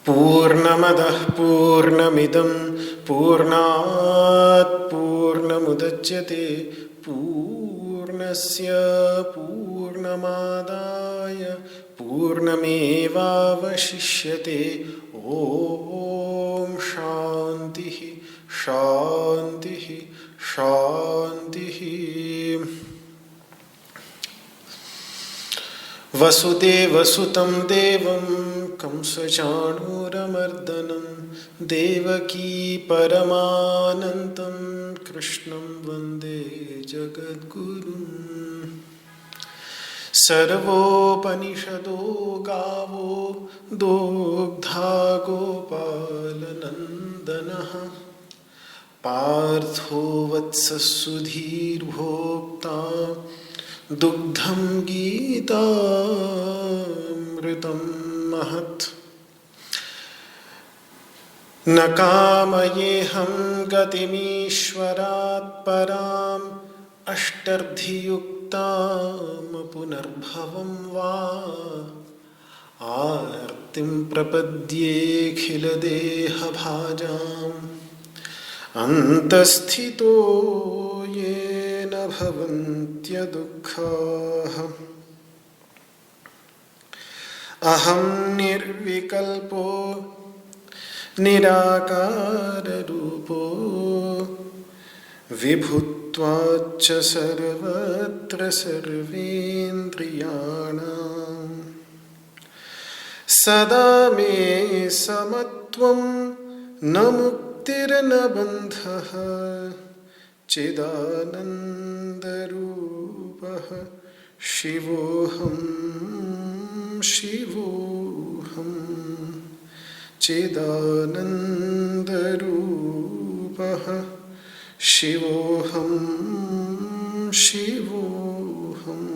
पूर्णमदः पूर्णमिदं पूर्णात् पूर्णमुदच्यते पूर्णस्य पूर्णमादाय पूर्णमेवावशिष्यते। ॐ शान्तिः शान्तिः शान्तिः। वसुदेवसुतं देवं कंसचाणूरमर्दनं देवकी परमानन्दं कृष्णं वन्दे जगद्गुरुम्। सर्वोपनिषदो गावो दोग्धा गोपालनन्दनः पार्थो वत्सः दुग्धं गीतामृतं महत्। न कामयेऽहं गतिमीश्वरात् पराम् अष्टर्धियुक्तां पुनर्भवं वा आर्तिं प्रपद्येऽखिलदेहभाजाम् अन्तःस्थितो येन भवन्त्यदुःखाः। अहं निर्विकल्पो निराकाररूपो विभुत्वाच्च सर्वत्र सर्वेन्द्रियाणां सदा मे समत्वं न मुक्तिर्न बन्धः चिदानन्दरूपः शिवोऽहं शिवोऽहं चिदानन्दरूपः शिवोऽहं शिवोऽहम्।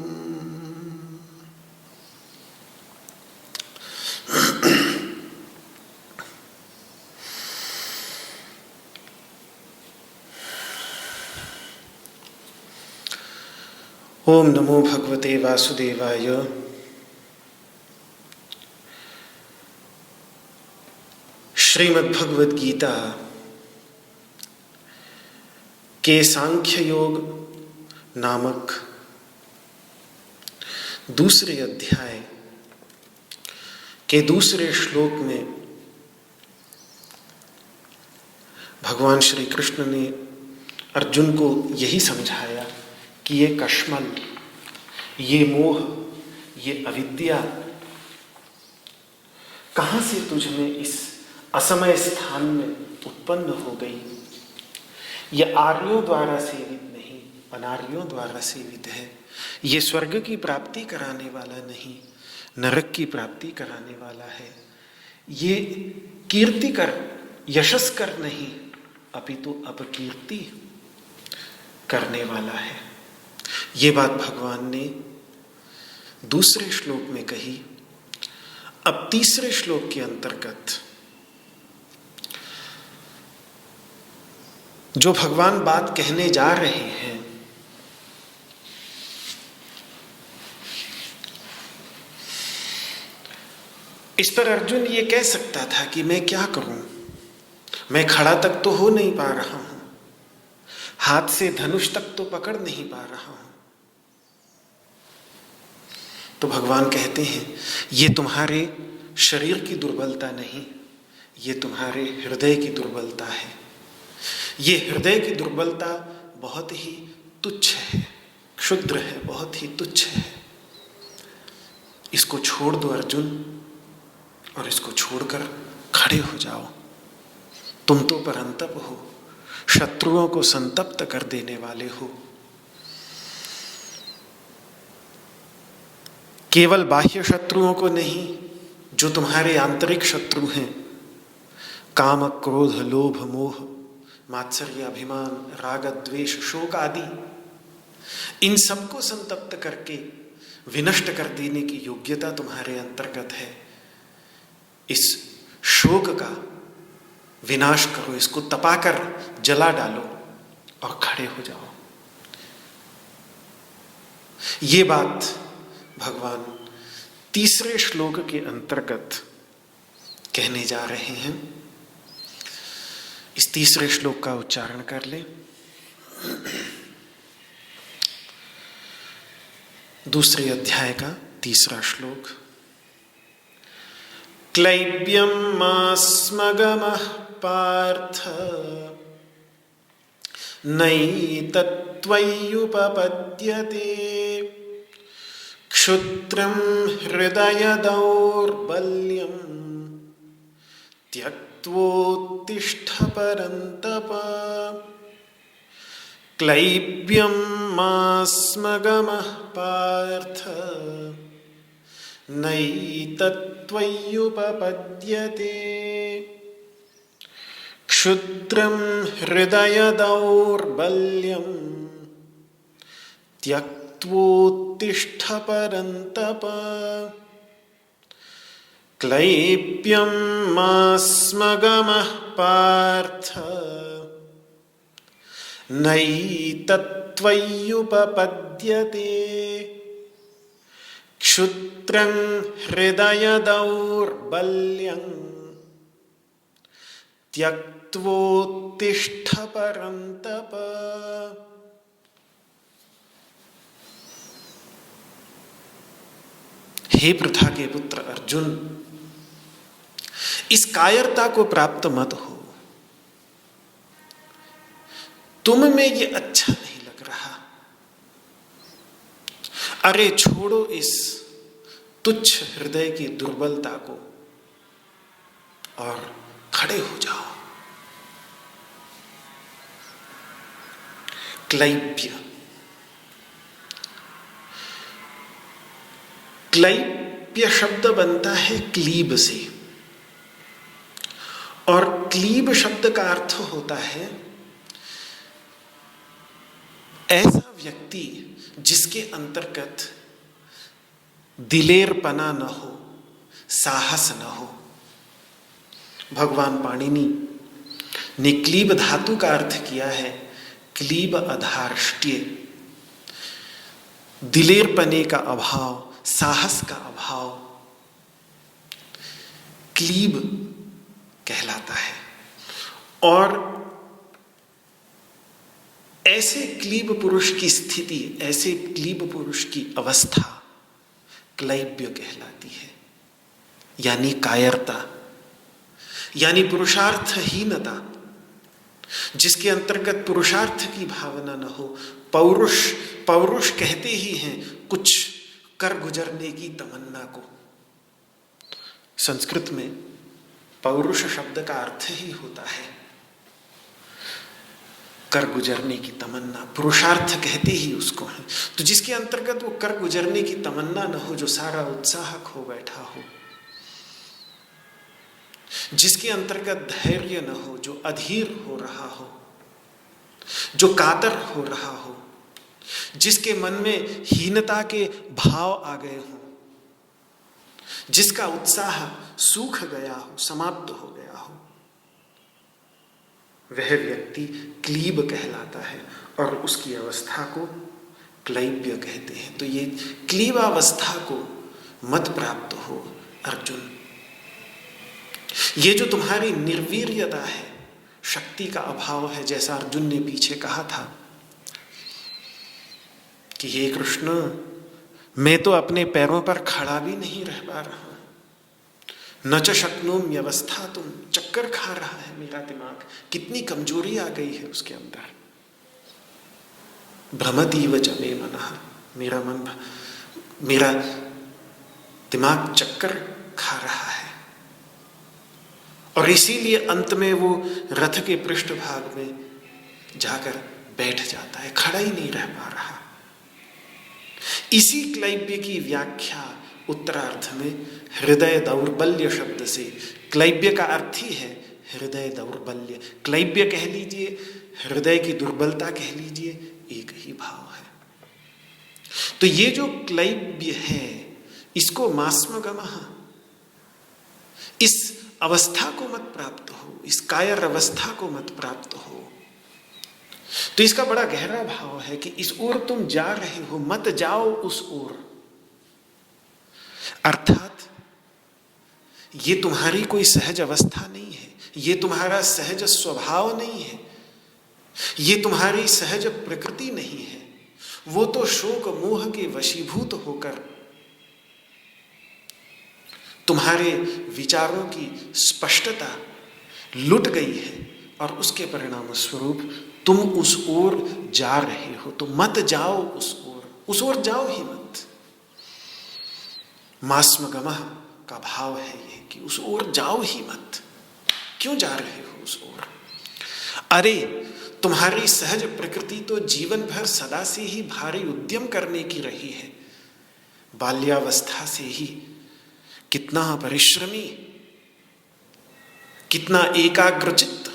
ओम नमो भगवते वासुदेवाय। श्रीमद् भगवद गीता के सांख्य योग नामक दूसरे अध्याय के दूसरे श्लोक में भगवान श्री कृष्ण ने अर्जुन को यही समझाया कि ये कश्मल, ये मोह, ये अविद्या कहाँ से तुझ में इस असमय स्थान में उत्पन्न हो गई। ये आर्यों द्वारा सेवित नहीं, अनार्यों द्वारा सेवित है। ये स्वर्ग की प्राप्ति कराने वाला नहीं, नरक की प्राप्ति कराने वाला है। ये कीर्ति कर, यशस कर नहीं, अपितु अपकीर्ति करने वाला है। ये बात भगवान ने दूसरे श्लोक में कही। अब तीसरे श्लोक के अंतर्गत जो भगवान बात कहने जा रहे हैं, इस पर अर्जुन ये कह सकता था कि मैं क्या करूं, मैं खड़ा तक तो हो नहीं पा रहा हूं, हाथ से धनुष तक तो पकड़ नहीं पा रहा हूं। तो भगवान कहते हैं ये तुम्हारे शरीर की दुर्बलता नहीं, ये तुम्हारे हृदय की दुर्बलता है। ये हृदय की दुर्बलता बहुत ही तुच्छ है, क्षुद्र है, बहुत ही तुच्छ है। इसको छोड़ दो अर्जुन, और इसको छोड़कर खड़े हो जाओ। तुम तो परंतप हो, शत्रुओं को संतप्त कर देने वाले हो। केवल बाह्य शत्रुओं को नहीं, जो तुम्हारे आंतरिक शत्रु हैं, काम, क्रोध, लोभ, मोह, मात्सर्य, अभिमान, राग, द्वेष, शोक आदि, इन सबको संतप्त करके विनष्ट कर देने की योग्यता तुम्हारे अंतर्गत है। इस शोक का विनाश करो, इसको तपाकर जला डालो और खड़े हो जाओ। ये बात भगवान तीसरे श्लोक के अंतर्गत कहने जा रहे हैं। इस तीसरे श्लोक का उच्चारण कर ले। दूसरे अध्याय का तीसरा श्लोक। क्लैब्यं मास्मगमः पार्थ नैतत्त्वय्युपपद्यते क्षुद्रं हृदय दौर्बल्यं त्यक्त्वोत्तिष्ठ परन्तप। क्लैब्यं मास्मगमः पार्थ नैतत्त्वय्युपपद्यते क्षुद्रं हृदय दौर्बल्यं त्यक्त्वोत्तिष्ठ परन्तप। क्लैब्यं मास्मगमः पार्थ नैतत्त्वय्युपपद्यते क्षुद्रं हृदय दौर्बल्यं त्यक्त्वोत्तिष्ठ परन्तप। हे पृथा के पुत्र अर्जुन, इस कायरता को प्राप्त मत हो। तुम में ये अच्छा नहीं लग रहा। अरे छोड़ो इस तुच्छ हृदय की दुर्बलता को और खड़े हो जाओ। क्लैब्य, क्लैब्य शब्द बनता है क्लीब से, और क्लीब शब्द का अर्थ होता है ऐसा व्यक्ति जिसके अंतर्गत दिलेरपना न हो, साहस न हो। भगवान पाणिनि ने क्लीब धातु का अर्थ किया है क्लीब अधार्ष्ट्य, दिलेरपने का अभाव, साहस का अभाव क्लीब कहलाता है। और ऐसे क्लीब पुरुष की स्थिति, ऐसे क्लीब पुरुष की अवस्था क्लैब्य कहलाती है, यानी कायरता, यानी पुरुषार्थहीनता, जिसके अंतर्गत पुरुषार्थ की भावना न हो। पौरुष, पौरुष कहते ही हैं कुछ कर गुजरने की तमन्ना को। संस्कृत में पौरुष शब्द का अर्थ ही होता है कर गुजरने की तमन्ना, पुरुषार्थ कहते ही उसको है। तो जिसके अंतर्गत वो कर गुजरने की तमन्ना न हो, जो सारा उत्साह खो बैठा हो, जिसके अंतर्गत धैर्य न हो, जो अधीर हो रहा हो, जो कातर हो रहा हो, जिसके मन में हीनता के भाव आ गए हों, जिसका उत्साह सूख गया हो, समाप्त हो गया हो, वह व्यक्ति क्लीब कहलाता है और उसकी अवस्था को क्लैब्य कहते हैं। तो ये क्लीबावस्था को मत प्राप्त हो अर्जुन। ये जो तुम्हारी निर्वीर्यता है, शक्ति का अभाव है, जैसा अर्जुन ने पीछे कहा था कि हे कृष्ण, मैं तो अपने पैरों पर खड़ा भी नहीं रह पा रहा हूं, न च शक्नोम्य अवस्था, तुम चक्कर खा रहा है मेरा दिमाग, कितनी कमजोरी आ गई है उसके अंदर। भ्रमतीव च मे मनः, मेरा दिमाग चक्कर खा रहा है। और इसीलिए अंत में वो रथ के पृष्ठभाग में जाकर बैठ जाता है, खड़ा ही नहीं रह पा रहा। इसी क्लैब्य की व्याख्या उत्तरार्ध में हृदय दौर्बल्य शब्द से, क्लैब्य का अर्थ ही है हृदय दौर्बल्य, क्लैब्य कह लीजिए, हृदय की दुर्बलता कह लीजिए, एक ही भाव है। तो ये जो क्लैब्य है, इसको मास्मगमः, इस अवस्था को मत प्राप्त हो, इस कायर अवस्था को मत प्राप्त हो। तो इसका बड़ा गहरा भाव है कि इस ओर तुम जा रहे हो, मत जाओ उस ओर। अर्थात ये तुम्हारी कोई सहज अवस्था नहीं है, ये तुम्हारा सहज स्वभाव नहीं है, ये तुम्हारी सहज प्रकृति नहीं है। वो तो शोक मोह के वशीभूत होकर तुम्हारे विचारों की स्पष्टता लुट गई है और उसके परिणाम स्वरूप तुम उस ओर जा रहे हो। तो मत जाओ उस ओर जाओ ही मत। मास्मगमः का भाव है ये कि उस ओर जाओ ही मत। क्यों जा रहे हो उस ओर? अरे तुम्हारी सहज प्रकृति तो जीवन भर सदा से ही भारी उद्यम करने की रही है, बाल्यावस्था से ही। कितना परिश्रमी, कितना एकाग्रचित्त।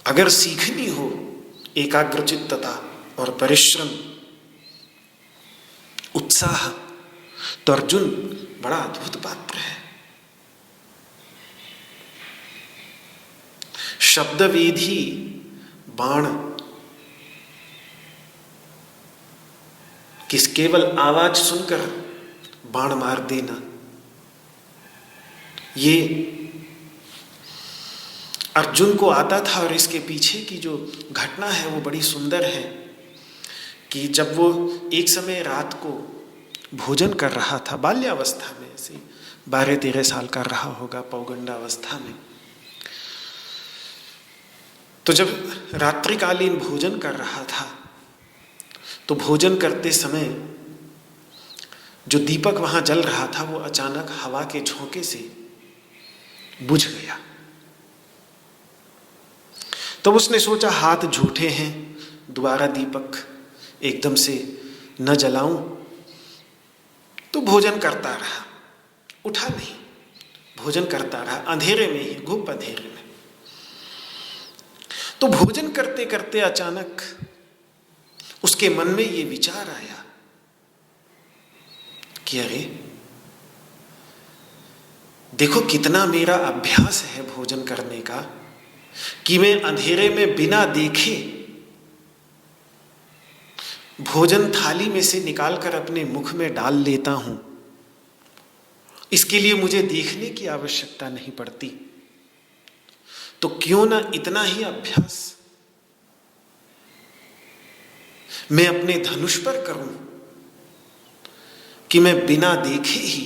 अगर सीखनी हो एकाग्रचित्तता और परिश्रम, उत्साह, तो अर्जुन बड़ा अद्भुत पात्र है। शब्दवेधी बाण, किस केवल आवाज सुनकर बाण मार देना, ये अर्जुन को आता था। और इसके पीछे की जो घटना है वो बड़ी सुंदर है कि जब वो एक समय रात को भोजन कर रहा था, बाल्यावस्था में, ऐसे 12-13 साल का रहा होगा, पौगंडावस्था में, तो जब रात्रिकालीन भोजन कर रहा था तो भोजन करते समय जो दीपक वहां जल रहा था वो अचानक हवा के झोंके से बुझ गया। तब उसने सोचा हाथ झूठे हैं, दोबारा दीपक एकदम से न जलाऊं। तो भोजन करता रहा, उठा नहीं, भोजन करता रहा अंधेरे में ही, गुप्त अंधेरे में। तो भोजन करते करते अचानक उसके मन में ये विचार आया कि अरे देखो कितना मेरा अभ्यास है भोजन करने का, कि मैं अंधेरे में बिना देखे भोजन थाली में से निकालकर अपने मुख में डाल लेता हूं। इसके लिए मुझे देखने की आवश्यकता नहीं पड़ती। तो क्यों ना इतना ही अभ्यास मैं अपने धनुष पर करूं कि मैं बिना देखे ही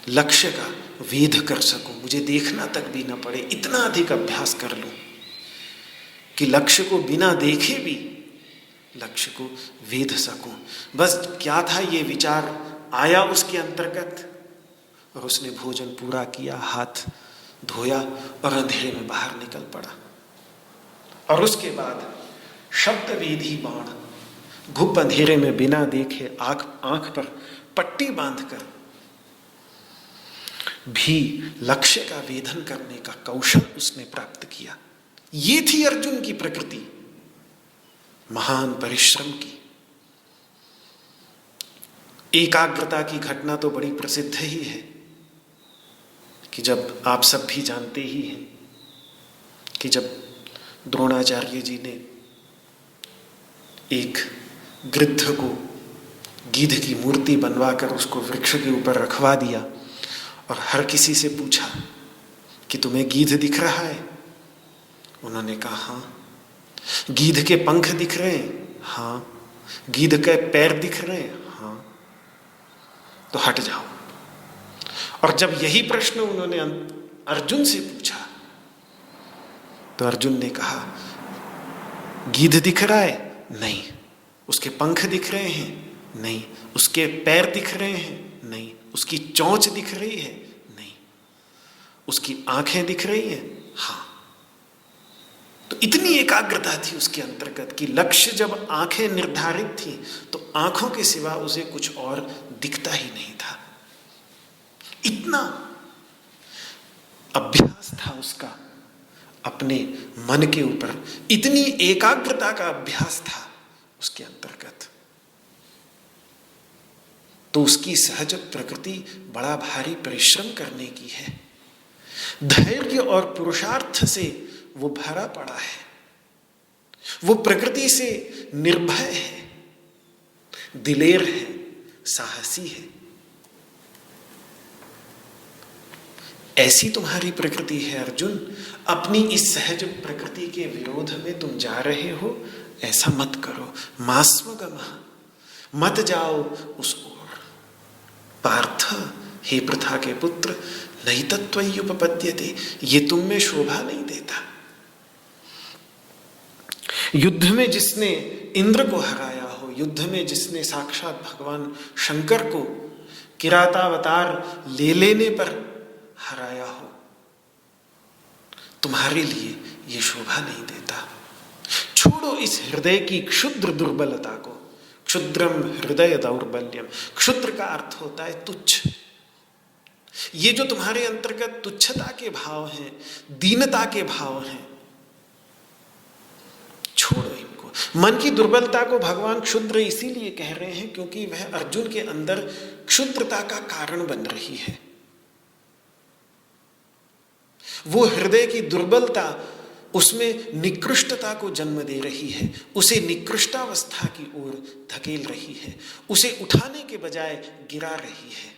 लक्ष्य का वेध कर सकूं, मुझे देखना तक भी ना पड़े। इतना अधिक अभ्यास कर लूं कि लक्ष्य को बिना देखे भी लक्ष्य को वेध सकूं। बस क्या था, ये विचार आया उसके अंतर्गत और उसने भोजन पूरा किया, हाथ धोया और अंधेरे में बाहर निकल पड़ा। और उसके बाद शब्दवेधी बाण, घुप अंधेरे में बिना देखे आंख पर पट्टी बांधकर भी लक्ष्य का वेधन करने का कौशल उसने प्राप्त किया। ये थी अर्जुन की प्रकृति, महान परिश्रम की। एकाग्रता की घटना तो बड़ी प्रसिद्ध ही है कि जब आप सब भी जानते ही हैं कि जब द्रोणाचार्य जी ने एक गृद्ध को गीध की मूर्ति बनवाकर उसको वृक्ष के ऊपर रखवा दिया और हर किसी से पूछा कि तुम्हें गीध दिख रहा है? उन्होंने कहा हाँ। गीध के पंख दिख रहे हैं? हाँ। गीध के पैर दिख रहे हैं? हाँ, तो हट जाओ। और जब यही प्रश्न उन्होंने अर्जुन से पूछा तो अर्जुन ने कहा, गीध दिख रहा है? नहीं। उसके पंख दिख रहे हैं? नहीं। उसके पैर दिख रहे हैं? नहीं। उसकी चोंच दिख रही है? नहीं। उसकी आंखें दिख रही हैं? हाँ। तो इतनी एकाग्रता थी उसके अंतर्गत कि लक्ष्य जब आंखें निर्धारित थी तो आंखों के सिवा उसे कुछ और दिखता ही नहीं था। इतना अभ्यास था उसका अपने मन के ऊपर, इतनी एकाग्रता का अभ्यास था उसके अंतर्गत। तो उसकी सहज प्रकृति बड़ा भारी परिश्रम करने की है। धैर्य और पुरुषार्थ से वो भरा पड़ा है। वो प्रकृति से निर्भय है, दिलेर है, साहसी है। ऐसी तुम्हारी प्रकृति है अर्जुन। अपनी इस सहज प्रकृति के विरोध में तुम जा रहे हो, ऐसा मत करो। मास्मगमः, मत जाओ उस ओर। पार्थ, हे पृथा के पुत्र, नहीं तत्त्वय्युपपद्यते, ये तुम में शोभा नहीं देता। युद्ध में जिसने इंद्र को हराया हो, युद्ध में जिसने साक्षात भगवान शंकर को किरातावतार ले लेने पर हराया हो, तुम्हारे लिए ये शोभा नहीं देता। छोड़ो इस हृदय की क्षुद्र दुर्बलता को। क्षुद्रम हृदय दौर्बल्यम। क्षुद्र का अर्थ होता है तुच्छ। ये जो तुम्हारे अंतर्गत तुच्छता के भाव हैं, दीनता के भाव हैं, छोड़ो इनको। मन की दुर्बलता को भगवान क्षुद्र इसीलिए कह रहे हैं क्योंकि वह अर्जुन के अंदर क्षुद्रता का कारण बन रही है। वो हृदय की दुर्बलता उसमें निकृष्टता को जन्म दे रही है, उसे निकृष्टावस्था की ओर धकेल रही है, उसे उठाने के बजाय गिरा रही है।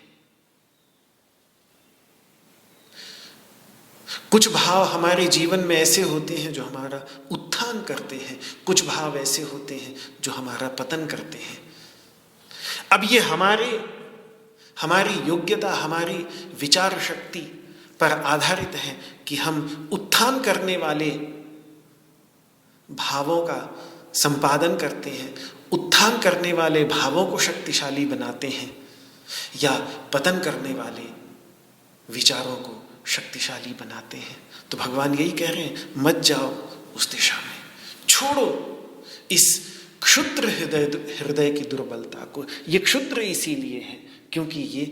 कुछ भाव हमारे जीवन में ऐसे होते हैं जो हमारा उत्थान करते हैं, कुछ भाव ऐसे होते हैं जो हमारा पतन करते हैं। अब ये हमारी योग्यता, हमारी विचार शक्ति पर आधारित है कि हम उत्थान करने वाले भावों का संपादन करते हैं, उत्थान करने वाले भावों को शक्तिशाली बनाते हैं, या पतन करने वाले विचारों को शक्तिशाली बनाते हैं। तो भगवान यही कह रहे हैं, मत जाओ उस दिशा में, छोड़ो इस क्षुद्र हृदय की दुर्बलता को। ये क्षुद्र इसीलिए है क्योंकि ये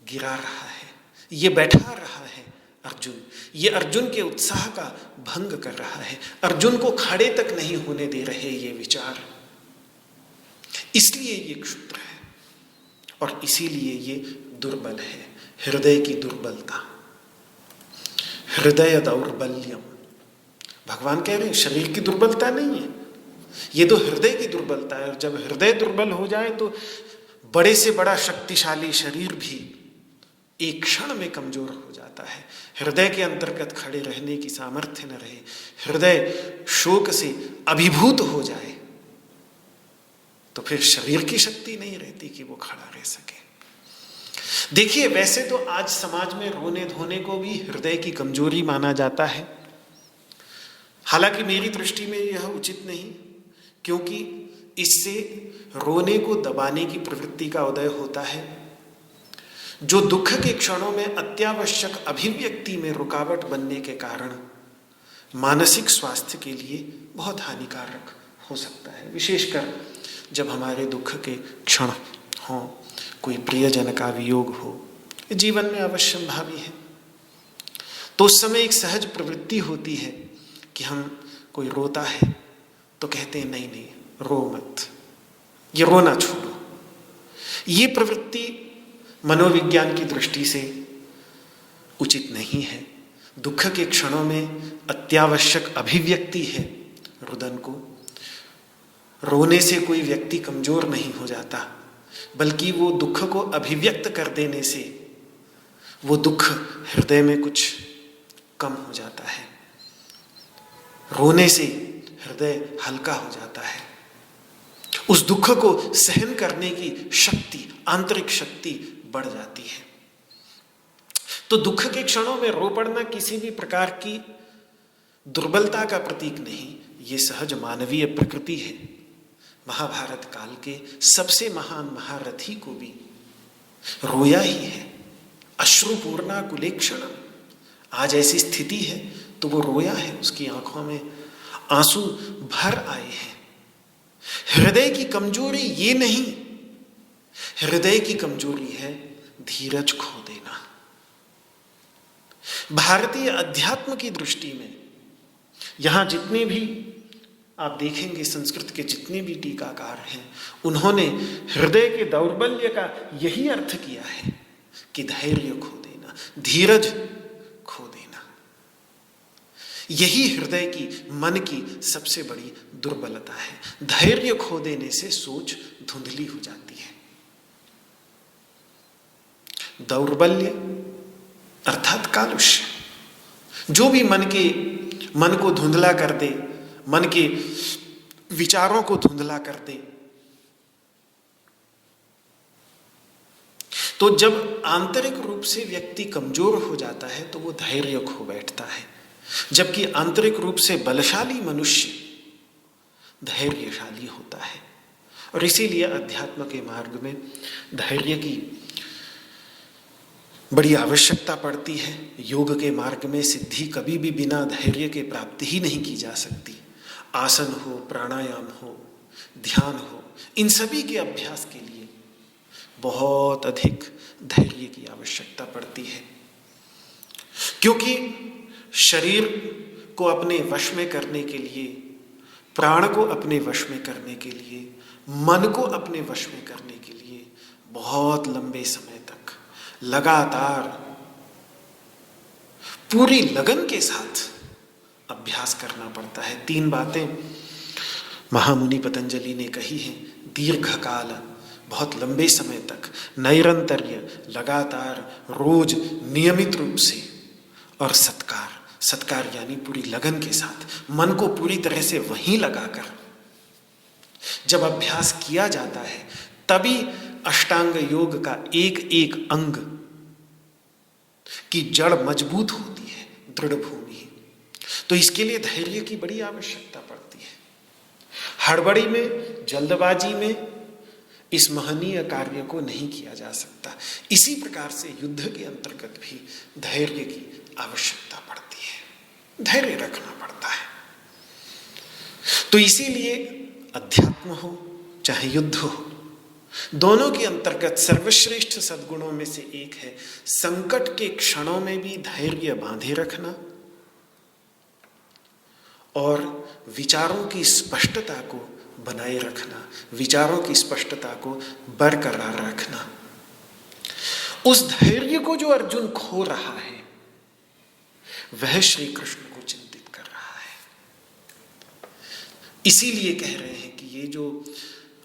गिरा रहा है, ये बैठा रहा है अर्जुन, ये अर्जुन के उत्साह का भंग कर रहा है, अर्जुन को खड़े तक नहीं होने दे रहे ये विचार, इसलिए ये क्षुद्र है और इसीलिए ये दुर्बल है। हृदय की दुर्बलता, हृदय दौर्बल्यम। भगवान कह रहे हैं शरीर की दुर्बलता नहीं है, ये तो हृदय की दुर्बलता है। और जब हृदय दुर्बल हो जाए तो बड़े से बड़ा शक्तिशाली शरीर भी एक क्षण में कमजोर हो जाता है। हृदय के अंतर्गत खड़े रहने की सामर्थ्य न रहे, हृदय शोक से अभिभूत हो जाए तो फिर शरीर की शक्ति नहीं रहती कि वो खड़ा रह सके। देखिए, वैसे तो आज समाज में रोने धोने को भी हृदय की कमजोरी माना जाता है। हालांकि मेरी दृष्टि में यह उचित नहीं, क्योंकि इससे रोने को दबाने की प्रवृत्ति का उदय होता है, जो दुख के क्षणों में अत्यावश्यक अभिव्यक्ति में रुकावट बनने के कारण मानसिक स्वास्थ्य के लिए बहुत हानिकारक हो सकता है। विशेषकर जब हमारे दुख के क्षण हों, कोई प्रियजन का वियोग हो, जीवन में अवश्यंभावी है, तो उस समय एक सहज प्रवृत्ति होती है कि हम, कोई रोता है तो कहते हैं नहीं नहीं रो मत, ये रोना छोड़ो। ये प्रवृत्ति मनोविज्ञान की दृष्टि से उचित नहीं है। दुख के क्षणों में अत्यावश्यक अभिव्यक्ति है रुदन को। रोने से कोई व्यक्ति कमजोर नहीं हो जाता, बल्कि वो दुख को अभिव्यक्त कर देने से वो दुख हृदय में कुछ कम हो जाता है। रोने से हृदय हल्का हो जाता है। उस दुख को सहन करने की शक्ति, आंतरिक शक्ति बढ़ जाती है। तो दुख के क्षणों में रो पड़ना किसी भी प्रकार की दुर्बलता का प्रतीक नहीं, ये सहज मानवीय प्रकृति है। महाभारत काल के सबसे महान महारथी को भी रोया ही है। अश्रुपूर्णा कुलेक्षणम, आज ऐसी स्थिति है तो वो रोया है, उसकी आंखों में आंसू भर आए हैं। हृदय की कमजोरी ये नहीं, हृदय की कमजोरी है धीरज खो देना। भारतीय अध्यात्म की दृष्टि में यहां जितने भी आप देखेंगे, संस्कृत के जितने भी टीकाकार हैं, उन्होंने हृदय के दौर्बल्य का यही अर्थ किया है कि धैर्य खो देना, धीरज खो देना। यही हृदय की, मन की सबसे बड़ी दुर्बलता है। धैर्य खो देने से सोच धुंधली हो जाती है। दौर्बल्य अर्थात कालुष्य, जो भी मन को धुंधला कर दे, मन के विचारों को धुंधला कर दे। तो जब आंतरिक रूप से व्यक्ति कमजोर हो जाता है तो वो धैर्य खो बैठता है, जबकि आंतरिक रूप से बलशाली मनुष्य धैर्यशाली होता है। और इसीलिए अध्यात्म के मार्ग में धैर्य की बड़ी आवश्यकता पड़ती है। योग के मार्ग में सिद्धि कभी भी बिना धैर्य के प्राप्ति ही नहीं की जा सकती। आसन हो, प्राणायाम हो, ध्यान हो, इन सभी के अभ्यास के लिए बहुत अधिक धैर्य की आवश्यकता पड़ती है, क्योंकि शरीर को अपने वश में करने के लिए, प्राण को अपने वश में करने के लिए, मन को अपने वश में करने के लिए बहुत लंबे समय तक लगातार पूरी लगन के साथ अभ्यास करना पड़ता है। 3 बातें महामुनि पतंजलि ने कही हैं। दीर्घकाल, बहुत लंबे समय तक, नैरंतर्य, लगातार, रोज, नियमित रूप से, और सत्कार, सत्कार यानी पूरी लगन के साथ, मन को पूरी तरह से वहीं लगाकर जब अभ्यास किया जाता है तभी अष्टांग योग का एक एक अंग की जड़ मजबूत होती है, दृढ़ भूमि। तो इसके लिए धैर्य की बड़ी आवश्यकता पड़ती है। हड़बड़ी में, जल्दबाजी में इस महनीय कार्य को नहीं किया जा सकता। इसी प्रकार से युद्ध के अंतर्गत भी धैर्य की आवश्यकता पड़ती है, धैर्य रखना पड़ता है। तो इसीलिए अध्यात्म हो चाहे युद्ध हो, दोनों के अंतर्गत सर्वश्रेष्ठ सद्गुणों में से एक है संकट के क्षणों में भी धैर्य बांधे रखना और विचारों की स्पष्टता को बनाए रखना, विचारों की स्पष्टता को बरकरार रखना। उस धैर्य को जो अर्जुन खो रहा है वह श्री कृष्ण को चिंतित कर रहा है। इसीलिए कह रहे हैं कि ये जो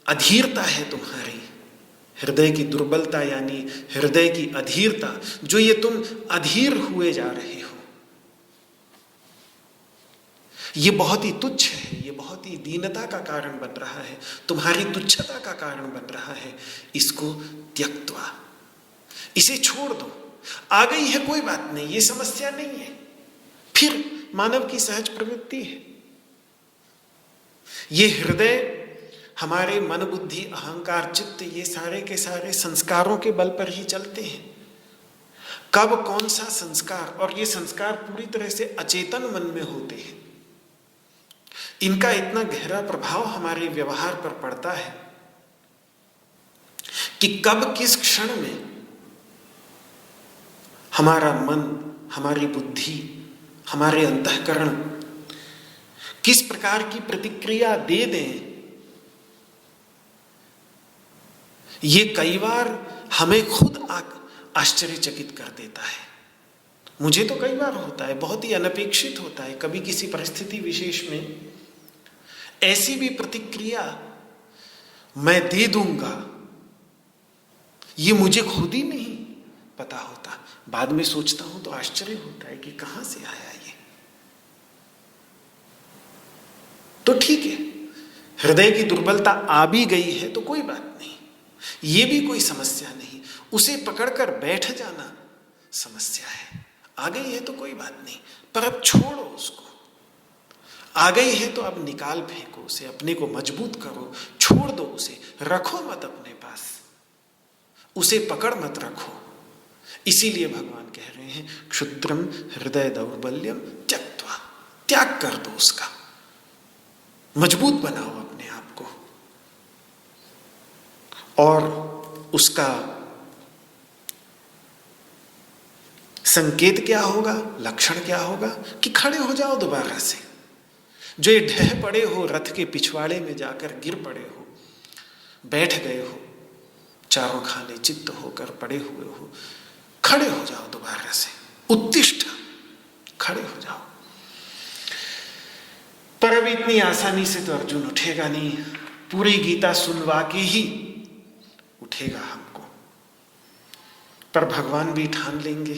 अधीरता है तुम्हारी, हृदय की दुर्बलता यानी हृदय की अधीरता, जो ये तुम अधीर हुए जा रहे हो, ये बहुत ही तुच्छ है, ये बहुत ही दीनता का कारण बन रहा है, तुम्हारी तुच्छता का कारण बन रहा है। इसको त्यक्त्वा, इसे छोड़ दो। आ गई है कोई बात नहीं, ये समस्या नहीं है, फिर मानव की सहज प्रवृत्ति है। ये हृदय, हमारे मन, बुद्धि, अहंकार, चित्त, ये सारे के सारे संस्कारों के बल पर ही चलते हैं। कब कौन सा संस्कार, और ये संस्कार पूरी तरह से अचेतन मन में होते हैं, इनका इतना गहरा प्रभाव हमारे व्यवहार पर पड़ता है कि कब किस क्षण में हमारा मन, हमारी बुद्धि, हमारे अंतःकरण किस प्रकार की प्रतिक्रिया दे दें, ये कई बार हमें खुद आश्चर्यचकित कर देता है। मुझे तो कई बार होता है, बहुत ही अनपेक्षित होता है। कभी किसी परिस्थिति विशेष में ऐसी भी प्रतिक्रिया मैं दे दूंगा, ये मुझे खुद ही नहीं पता होता। बाद में सोचता हूं तो आश्चर्य होता है कि कहां से आया ये। तो ठीक है, हृदय की दुर्बलता आ भी गई है तो कोई बात नहीं, ये भी कोई समस्या नहीं। उसे पकड़कर बैठ जाना समस्या है। आ गई है तो कोई बात नहीं, पर अब छोड़ो उसको। आ गई है तो अब निकाल फेंको उसे, अपने को मजबूत करो, छोड़ दो उसे, रखो मत अपने पास, उसे पकड़ मत रखो। इसीलिए भगवान कह रहे हैं क्षुद्रम हृदय दौर्बल्यम त्यक्त्वा, त्याग कर दो उसका, मजबूत बनाओ अपने आप को। और उसका संकेत क्या होगा, लक्षण क्या होगा कि खड़े हो जाओ दोबारा से। जो ये ढह पड़े हो, रथ के पिछवाड़े में जाकर गिर पड़े हो, बैठ गए हो, चारों खाने चित्त होकर पड़े हुए हो, खड़े हो जाओ दोबारा से, उत्तिष्ठ, खड़े हो जाओ। पर अब इतनी आसानी से तो अर्जुन उठेगा नहीं, पूरी गीता सुनवा के ही उठेगा हमको। पर भगवान भी ठान लेंगे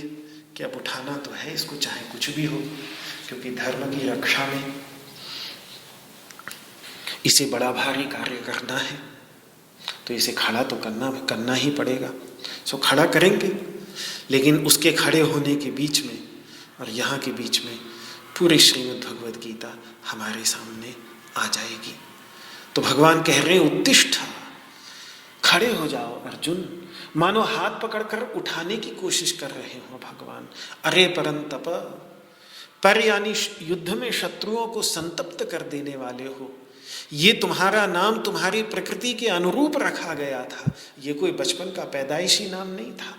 कि अब उठाना तो है इसको, चाहे कुछ भी हो, क्योंकि धर्म की रक्षा में इसे बड़ा भारी कार्य करना है, तो इसे खड़ा तो करना ही पड़ेगा। सो खड़ा करेंगे, लेकिन उसके खड़े होने के बीच में और यहाँ के बीच में पूरी श्रीमद् भगवद गीता हमारे सामने आ जाएगी। तो भगवान कह रहे हैं उत्तिष्ठ, खड़े हो जाओ अर्जुन। मानो हाथ पकड़कर उठाने की कोशिश कर रहे हो भगवान। अरे परंतप, पर यानी युद्ध में शत्रुओं को संतप्त कर देने वाले हो। ये तुम्हारा नाम तुम्हारी प्रकृति के अनुरूप रखा गया था, ये कोई बचपन का पैदाइशी नाम नहीं था।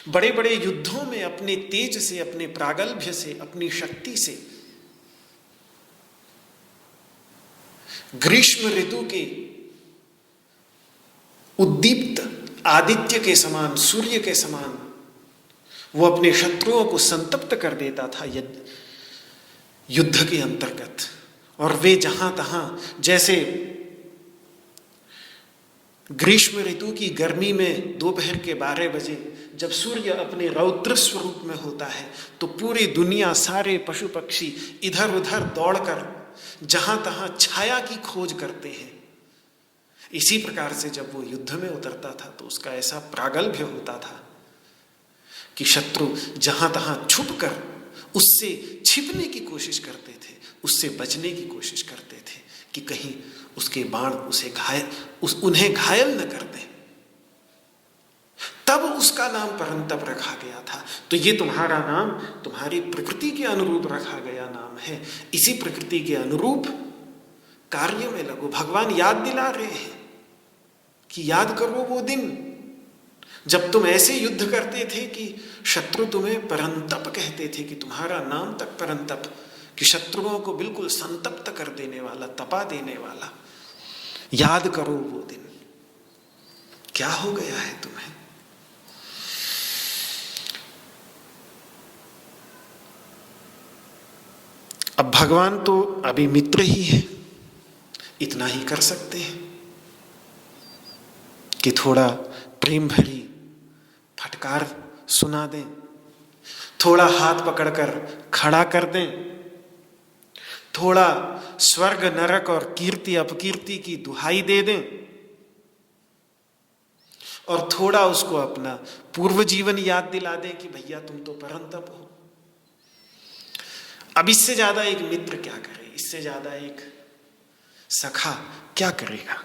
बड़े बड़े युद्धों में अपने तेज से, अपने प्रागल्भ्य से, अपनी शक्ति से ग्रीष्म ऋतु के उद्दीप्त आदित्य के समान, सूर्य के समान वो अपने शत्रुओं को संतप्त कर देता था युद्ध के अंतर्गत। और वे जहां तहां, जैसे ग्रीष्म ऋतु की गर्मी में दोपहर के 12 बजे जब सूर्य अपने रौद्र स्वरूप में होता है, तो पूरी दुनिया, सारे पशु पक्षी इधर उधर दौड़कर जहां तहां छाया की खोज करते हैं। इसी प्रकार से जब वो युद्ध में उतरता था तो उसका ऐसा प्रागल्भ्य होता था कि शत्रु जहां तहां छुपकर उससे छिपने की कोशिश करते थे, उससे बचने की कोशिश करते थे कि कहीं उसके बाण उन्हें घायल न कर दें। तब उसका नाम परंतप रखा गया था। तो ये तुम्हारा नाम तुम्हारी प्रकृति के अनुरूप रखा गया नाम है। इसी प्रकृति के अनुरूप कार्य में लगो। भगवान याद दिला रहे हैं कि याद करो वो दिन जब तुम ऐसे युद्ध करते थे कि शत्रु तुम्हें परंतप कहते थे, कि तुम्हारा नाम तक परंतप, कि शत्रुओं को बिल्कुल संतप्त कर देने वाला, तपा देने वाला। याद करो वो दिन। क्या हो गया है तुम्हें? अब भगवान तो अभी मित्र ही है, इतना ही कर सकते हैं कि थोड़ा प्रेम भरी फटकार सुना दें, थोड़ा हाथ पकड़कर खड़ा कर दें, थोड़ा स्वर्ग नरक और कीर्ति अपकीर्ति की दुहाई दे दें, और थोड़ा उसको अपना पूर्व जीवन याद दिला दें कि भैया तुम तो परंतप हो। अब इससे ज्यादा एक मित्र क्या करे, इससे ज्यादा एक सखा क्या करेगा।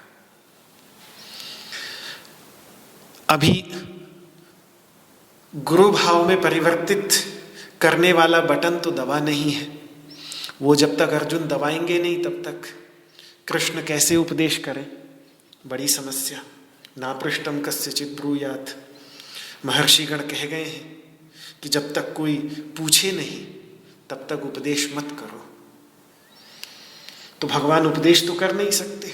अभी गुरु भाव में परिवर्तित करने वाला बटन तो दबा नहीं है। वो जब तक अर्जुन दबाएंगे नहीं तब तक कृष्ण कैसे उपदेश करें, बड़ी समस्या। ना पृष्ठम कस्यचित् ब्रूयात्, महर्षिगण कह गए हैं कि जब तक कोई पूछे नहीं तब तक उपदेश मत करो। तो भगवान उपदेश तो कर नहीं सकते।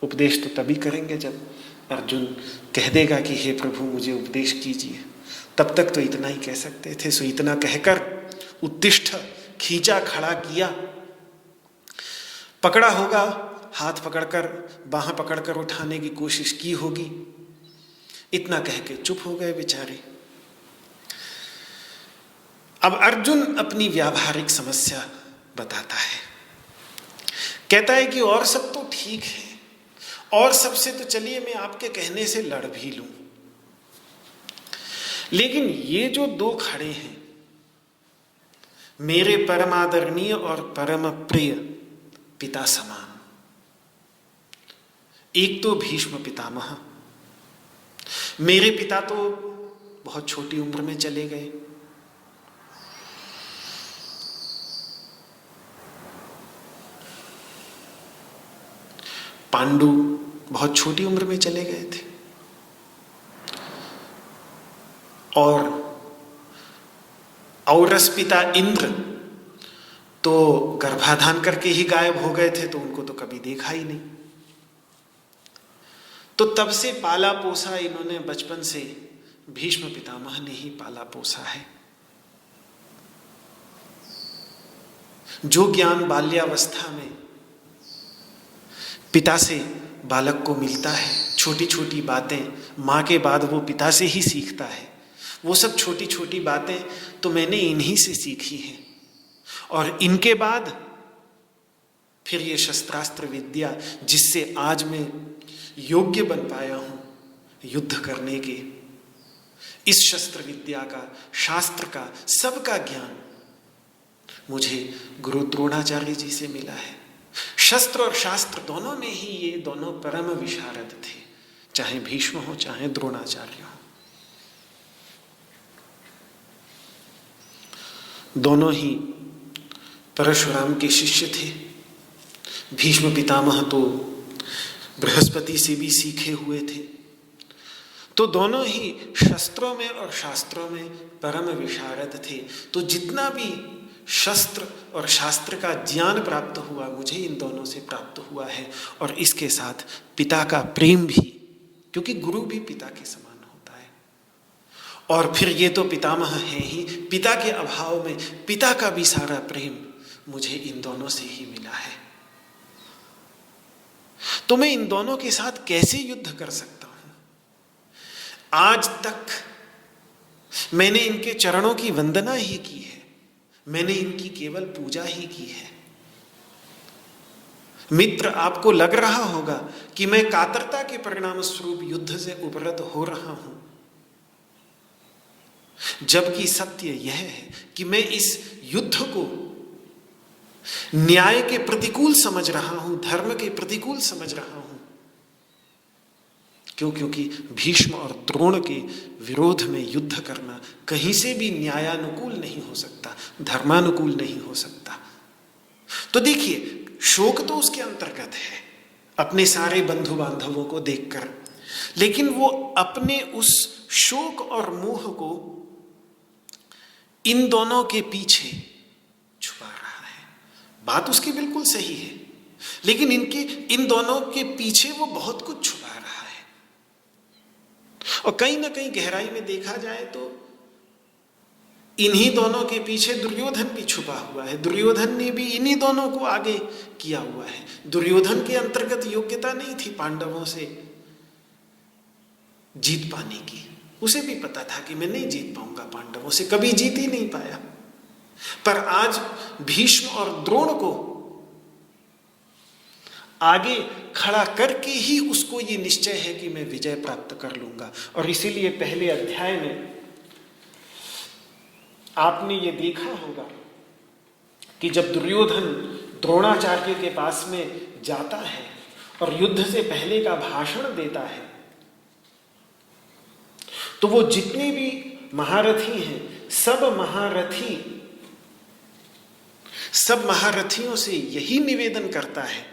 उपदेश तो तभी करेंगे जब अर्जुन कह देगा कि हे प्रभु मुझे उपदेश कीजिए। तब तक तो इतना ही कह सकते थे। सो इतना कहकर उत्तिष्ठ, खींचा, खड़ा किया, पकड़ा होगा, हाथ पकड़कर, बाह पकड़कर उठाने की कोशिश की होगी। इतना कह के चुप हो गए बेचारे। अब अर्जुन अपनी व्यावहारिक समस्या बताता है कहता है कि और सब तो ठीक है, और सबसे तो चलिए मैं आपके कहने से लड़ भी लूं, लेकिन ये जो दो खड़े हैं, मेरे परम आदरणीय और परम प्रिय पिता समान, एक तो भीष्म पितामह, मेरे पिता तो बहुत छोटी उम्र में चले गए, पांडु बहुत छोटी उम्र में चले गए थे, और औरस पिता इंद्र तो गर्भाधान करके ही गायब हो गए थे, तो उनको तो कभी देखा ही नहीं। तो तब से पाला पोसा इन्होंने बचपन से भीष्म पितामह ने ही पाला पोसा है। जो ज्ञान बाल्यावस्था में पिता से बालक को मिलता है, छोटी छोटी बातें, माँ के बाद वो पिता से ही सीखता है, वो सब छोटी छोटी बातें तो मैंने इन्हीं से सीखी हैं। और इनके बाद फिर ये शस्त्रास्त्र विद्या, जिससे आज मैं योग्य बन पाया हूं युद्ध करने के, इस शस्त्र विद्या का, शास्त्र का, सबका ज्ञान मुझे गुरु द्रोणाचार्य जी से मिला है। शस्त्र और शास्त्र दोनों में ही ये दोनों परम विशारद थे, चाहे भीष्म हो चाहे द्रोणाचार्य हो। दोनों ही परशुराम के शिष्य थे। भीष्म पितामह तो बृहस्पति से भी सीखे हुए थे। तो दोनों ही शस्त्रों में और शास्त्रों में परम विशारद थे। तो जितना भी शस्त्र और शास्त्र का ज्ञान प्राप्त हुआ, मुझे इन दोनों से प्राप्त हुआ है। और इसके साथ पिता का प्रेम भी, क्योंकि गुरु भी पिता के समान होता है। और फिर ये तो पितामह है ही, पिता के अभाव में पिता का भी सारा प्रेम मुझे इन दोनों से ही मिला है। तो मैं इन दोनों के साथ कैसे युद्ध कर सकता हूं? आज तक मैंने इनके चरणों की वंदना ही की है, मैंने इनकी केवल पूजा ही की है। मित्र, आपको लग रहा होगा कि मैं कातरता के परिणाम स्वरूप युद्ध से उपरत हो रहा हूं, जबकि सत्य यह है कि मैं इस युद्ध को न्याय के प्रतिकूल समझ रहा हूं, धर्म के प्रतिकूल समझ रहा हूं। क्यों? क्योंकि भीष्म और द्रोण के विरोध में युद्ध करना कहीं से भी न्यायानुकूल नहीं हो सकता, धर्मानुकूल नहीं हो सकता। तो देखिए, शोक तो उसके अंतर्गत है, अपने सारे बंधु बांधवों को देखकर, लेकिन वो अपने उस शोक और मोह को इन दोनों के पीछे छुपा रहा है। बात उसकी बिल्कुल सही है, लेकिन इन दोनों के पीछे वो बहुत कुछ छुपा रहा है। और कहीं ना कहीं गहराई में देखा जाए तो इन्हीं दोनों के पीछे दुर्योधन भी छुपा हुआ है। दुर्योधन ने भी इन्हीं दोनों को आगे किया हुआ है। दुर्योधन के अंतर्गत योग्यता नहीं थी पांडवों से जीत पाने की। उसे भी पता था कि मैं नहीं जीत पाऊंगा पांडवों से, कभी जीत ही नहीं पाया। पर आज भीष्म और द्रोण को आगे खड़ा करके ही उसको ये निश्चय है कि मैं विजय प्राप्त कर लूंगा। और इसीलिए पहले अध्याय में आपने ये देखा होगा कि जब दुर्योधन द्रोणाचार्य के पास में जाता है और युद्ध से पहले का भाषण देता है, तो वो जितने भी महारथी हैं, सब महारथियों से यही निवेदन करता है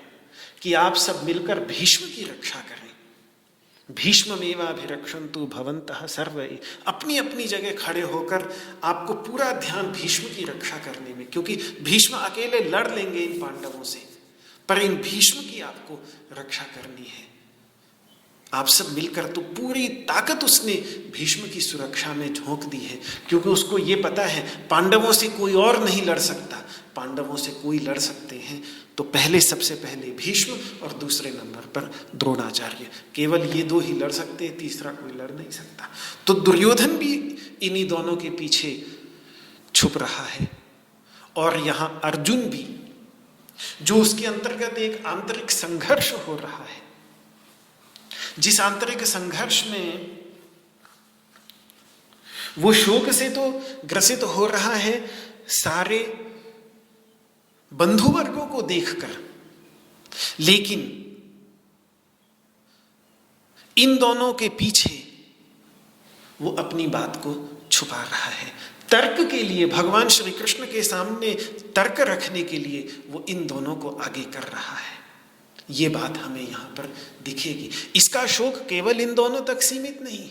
कि आप सब मिलकर भीष्म की रक्षा करें। भीष्ममेवाभिरक्षन्तु भवन्तः सर्वे। अपनी अपनी जगह खड़े होकर आपको पूरा ध्यान भीष्म की रक्षा करने में, क्योंकि भीष्म अकेले लड़ लेंगे इन पांडवों से, पर इन भीष्म की आपको रक्षा करनी है। आप सब मिलकर, तो पूरी ताकत उसने भीष्म की सुरक्षा में झोंक दी है, क्योंकि उसको ये पता है पांडवों से कोई और नहीं लड़ सकता। पांडवों से कोई लड़ सकते हैं तो सबसे पहले भीष्म और दूसरे नंबर पर द्रोणाचार्य। केवल ये दो ही लड़ सकते हैं, तीसरा कोई लड़ नहीं सकता। तो दुर्योधन भी इन्हीं दोनों के पीछे छुप रहा है। और यहाँ अर्जुन भी जो उसके अंतर्गत एक आंतरिक संघर्ष हो रहा है, जिस आंतरिक संघर्ष में वो शोक से तो ग्रसित हो रहा है सारे बंधु वर्गों को देखकर, लेकिन इन दोनों के पीछे वो अपनी बात को छुपा रहा है। तर्क के लिए, भगवान श्री कृष्ण के सामने तर्क रखने के लिए वो इन दोनों को आगे कर रहा है। ये बात हमें यहां पर दिखेगी। इसका शोक केवल इन दोनों तक सीमित नहीं,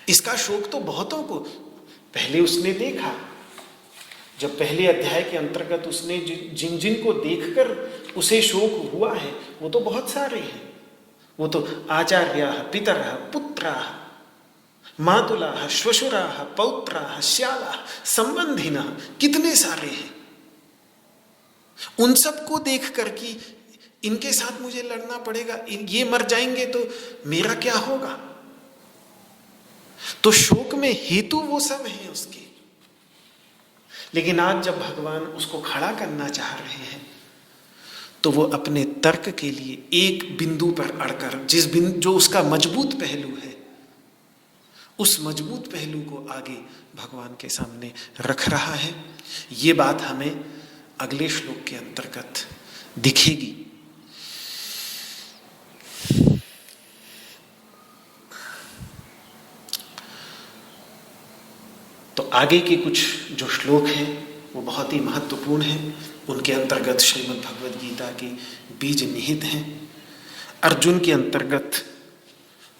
इसका शोक तो बहुतों को, पहले उसने देखा, जब पहले अध्याय के अंतर्गत उसने जिन जिन को देखकर उसे शोक हुआ है वो तो बहुत सारे हैं। वो तो आचार्याः पितरः पुत्राः मातुलाः श्वशुराः पौत्राः श्यालाः संबंधिनः, कितने सारे हैं। उन सबको देख कर कि इनके साथ मुझे लड़ना पड़ेगा, ये मर जाएंगे तो मेरा क्या होगा। तो शोक में हेतु वो सब हैं उसके। लेकिन आज जब भगवान उसको खड़ा करना चाह रहे हैं तो वो अपने तर्क के लिए एक बिंदु पर अड़कर, जो उसका मजबूत पहलू है, उस मजबूत पहलू को आगे भगवान के सामने रख रहा है। ये बात हमें अगले श्लोक के अंतर्गत दिखेगी। तो आगे के कुछ जो श्लोक हैं वो बहुत ही महत्वपूर्ण हैं। उनके अंतर्गत श्रीमद् भगवद गीता के बीज निहित हैं। अर्जुन के अंतर्गत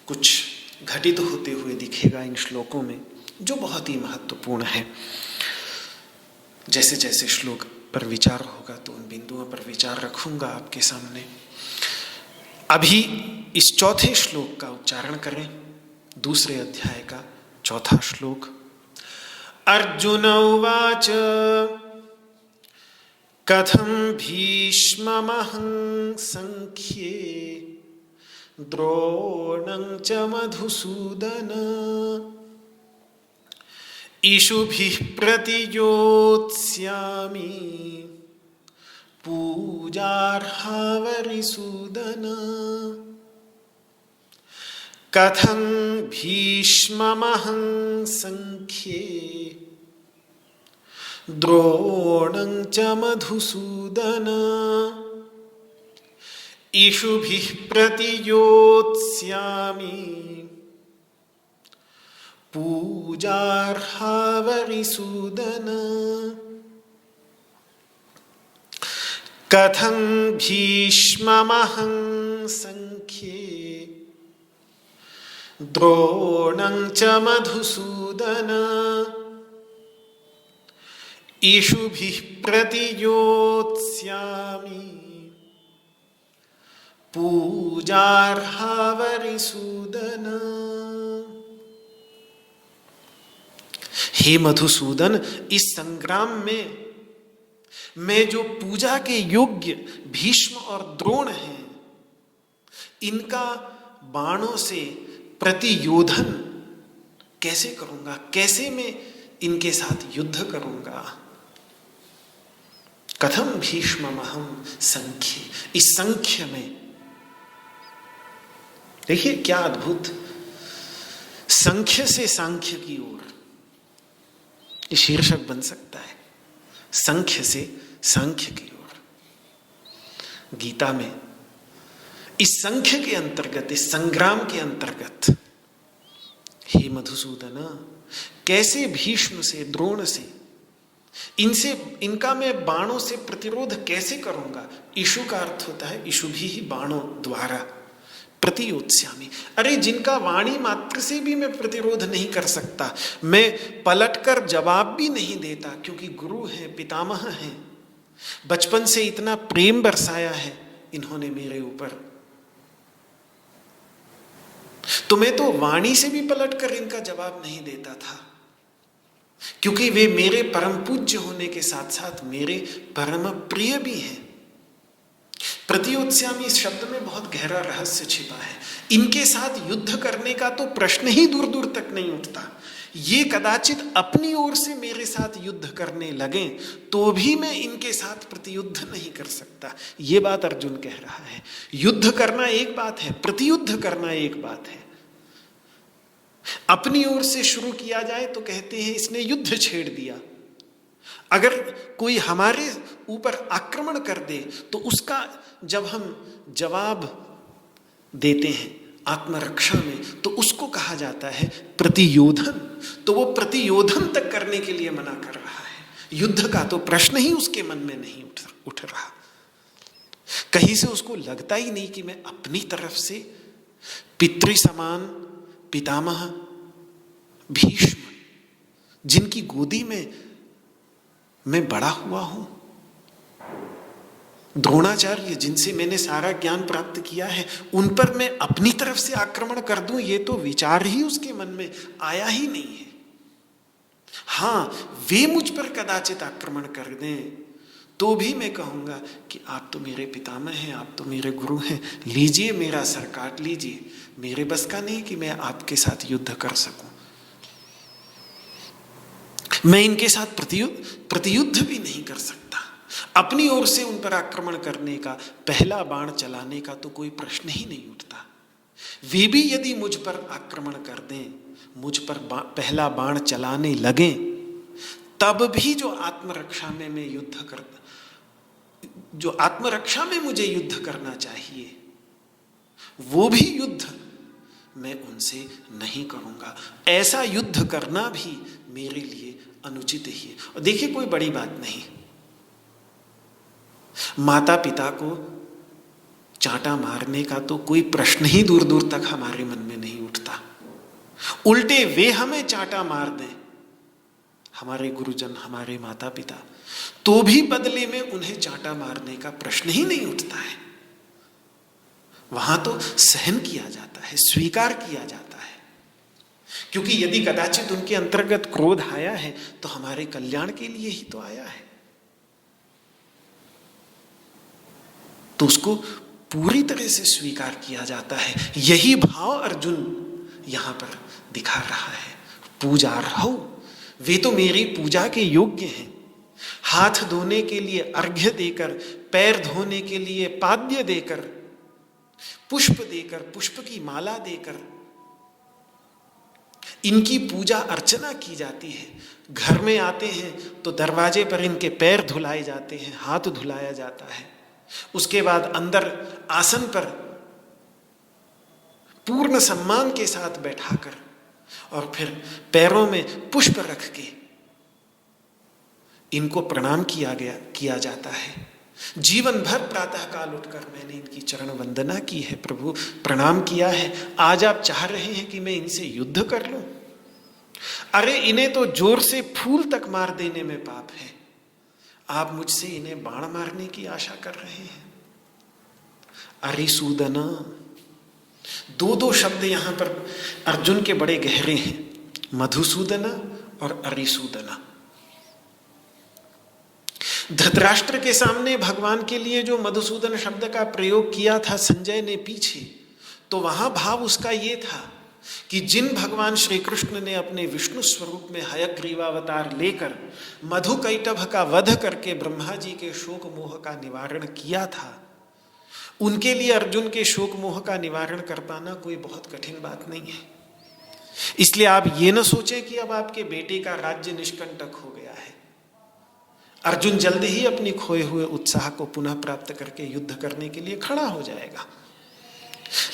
कुछ घटित होते हुए दिखेगा इन श्लोकों में, जो बहुत ही महत्वपूर्ण है। जैसे जैसे श्लोक पर विचार होगा तो उन बिंदुओं पर विचार रखूंगा आपके सामने। अभी इस चौथे श्लोक का उच्चारण करें, दूसरे अध्याय का चौथा श्लोक। अर्जुन उवाच कथं भीष्ममहं संख्ये द्रोणं च मधुसूदन इषुभिः प्रतियोत्स्यामि पूजार्हावरिसूदन। कथं भीष्ममहं संख्ये द्रोणं च मधुसूदन इषुभिः प्रतियोत्स्यामि पूजार्हावरिसूदन। कथं भीष्ममहं संख्ये द्रोणं च मधुसूदन इषुभिः प्रतियोत्स्यामि पूजार्हावरिसूदन। हे मधुसूदन, इस संग्राम में मैं जो पूजा के योग्य भीष्म और द्रोण हैं, इनका बाणों से प्रतियोधन कैसे करूंगा, कैसे मैं इनके साथ युद्ध करूंगा। कथम भीष्ममहं संख्ये, इस संख्य में देखिए क्या अद्भुत, संख्य से सांख्य की ओर ये शीर्षक बन सकता है। संख्य से सांख्य की ओर गीता में इस संख्य के अंतर्गत, इस संग्राम के अंतर्गत, हे मधुसूदन, कैसे भीष्म से द्रोण से इनका मैं बाणों से प्रतिरोध कैसे करूंगा। इशु का अर्थ होता है इशुभी ही बाणों द्वारा, प्रतियोत्स्यामि, अरे जिनका वाणी मात्र से भी मैं प्रतिरोध नहीं कर सकता, मैं पलटकर जवाब भी नहीं देता, क्योंकि गुरु हैं, पितामह हैं, बचपन से इतना प्रेम बरसाया है इन्होंने मेरे ऊपर, तो मैं तो वाणी से भी पलटकर इनका जवाब नहीं देता था, क्योंकि वे मेरे परम पूज्य होने के साथ साथ मेरे परम प्रिय भी हैं। प्रतियोत्स्यामि इस शब्द में बहुत गहरा रहस्य छिपा है। इनके साथ युद्ध करने का तो प्रश्न ही दूर दूर तक नहीं उठता। ये कदाचित अपनी ओर से मेरे साथ युद्ध करने लगें तो भी मैं इनके साथ प्रतियुद्ध नहीं कर सकता। ये बात अर्जुन कह रहा है। युद्ध करना एक बात है, प्रतियुद्ध करना एक बात है। अपनी ओर से शुरू किया जाए तो कहते हैं इसने युद्ध छेड़ दिया। अगर कोई हमारे ऊपर आक्रमण कर दे तो उसका जब हम जवाब देते हैं आत्मरक्षा में तो उसको कहा जाता है प्रतियोधन। तो वो प्रतियोधन तक करने के लिए मना कर रहा है। युद्ध का तो प्रश्न ही उसके मन में नहीं उठ रहा। कहीं से उसको लगता ही नहीं कि मैं अपनी तरफ से पितृ समान पितामह भीष्म, जिनकी गोदी में मैं बड़ा हुआ हूं, द्रोणाचार्य, जिनसे मैंने सारा ज्ञान प्राप्त किया है, उन पर मैं अपनी तरफ से आक्रमण कर दूं, ये तो विचार ही उसके मन में आया ही नहीं है। हां, वे मुझ पर कदाचित आक्रमण कर दें तो भी मैं कहूंगा कि आप तो मेरे पितामह हैं, आप तो मेरे गुरु हैं, लीजिए मेरा सर काट लीजिए। मेरे बस का नहीं कि मैं आपके साथ युद्ध कर सकूं। मैं इनके साथ प्रतियुद्ध भी नहीं कर सकता। अपनी ओर से उन पर आक्रमण करने का, पहला बाण चलाने का तो कोई प्रश्न ही नहीं उठता। वे भी यदि मुझ पर आक्रमण कर दें, मुझ पर पहला बाण चलाने लगें, तब भी जो आत्मरक्षा में मैं युद्ध करता, जो आत्मरक्षा में मुझे युद्ध करना चाहिए, वो भी युद्ध मैं उनसे नहीं करूंगा। ऐसा युद्ध करना भी मेरे लिए अनुचित ही है। और देखिए, कोई बड़ी बात नहीं। माता पिता को चांटा मारने का तो कोई प्रश्न ही दूर दूर तक हमारे मन में नहीं उठता। उल्टे वे हमें चांटा मार दें, हमारे गुरुजन, हमारे माता पिता, तो भी बदले में उन्हें चांटा मारने का प्रश्न ही नहीं उठता है। वहां तो सहन किया जाता है, स्वीकार किया जाता है, क्योंकि यदि कदाचित उनके अंतर्गत क्रोध आया है तो हमारे कल्याण के लिए ही तो आया है। तो उसको पूरी तरह से स्वीकार किया जाता है। यही भाव अर्जुन यहां पर दिखा रहा है। पूजार्हौ, वे तो मेरी पूजा के योग्य हैं। हाथ धोने के लिए अर्घ्य देकर, पैर धोने के लिए पाद्य देकर, पुष्प देकर, पुष्प की माला देकर इनकी पूजा अर्चना की जाती है। घर में आते हैं तो दरवाजे पर इनके पैर धुलाए जाते हैं, हाथ धुलाया जाता है। उसके बाद अंदर आसन पर पूर्ण सम्मान के साथ बैठाकर और फिर पैरों में पुष्प रख के इनको प्रणाम किया जाता है। जीवन भर प्रातः काल उठकर मैंने इनकी चरण वंदना की है, प्रभु प्रणाम किया है। आज आप चाह रहे हैं कि मैं इनसे युद्ध कर लूं? अरे, इन्हें तो जोर से फूल तक मार देने में पाप है, आप मुझसे इन्हें बाण मारने की आशा कर रहे हैं? अरिसूदना, दो शब्द यहां पर अर्जुन के बड़े गहरे हैं, मधुसूदना और अरिसूदना। धृतराष्ट्र के सामने भगवान के लिए जो मधुसूदन शब्द का प्रयोग किया था संजय ने पीछे, तो वहां भाव उसका ये था कि जिन भगवान श्री कृष्ण ने अपने विष्णु स्वरूप में हयग्रीवावतार लेकर मधुकैटभ का वध करके ब्रह्मा जी के शोक मोह का निवारण किया था, उनके लिए अर्जुन के शोक मोह का निवारण कर पाना कोई बहुत कठिन बात नहीं है। इसलिए आप ये न सोचें कि अब आपके बेटे का राज्य निष्कंटक हो गया है। अर्जुन जल्द ही अपनी खोए हुए उत्साह को पुनः प्राप्त करके युद्ध करने के लिए खड़ा हो जाएगा।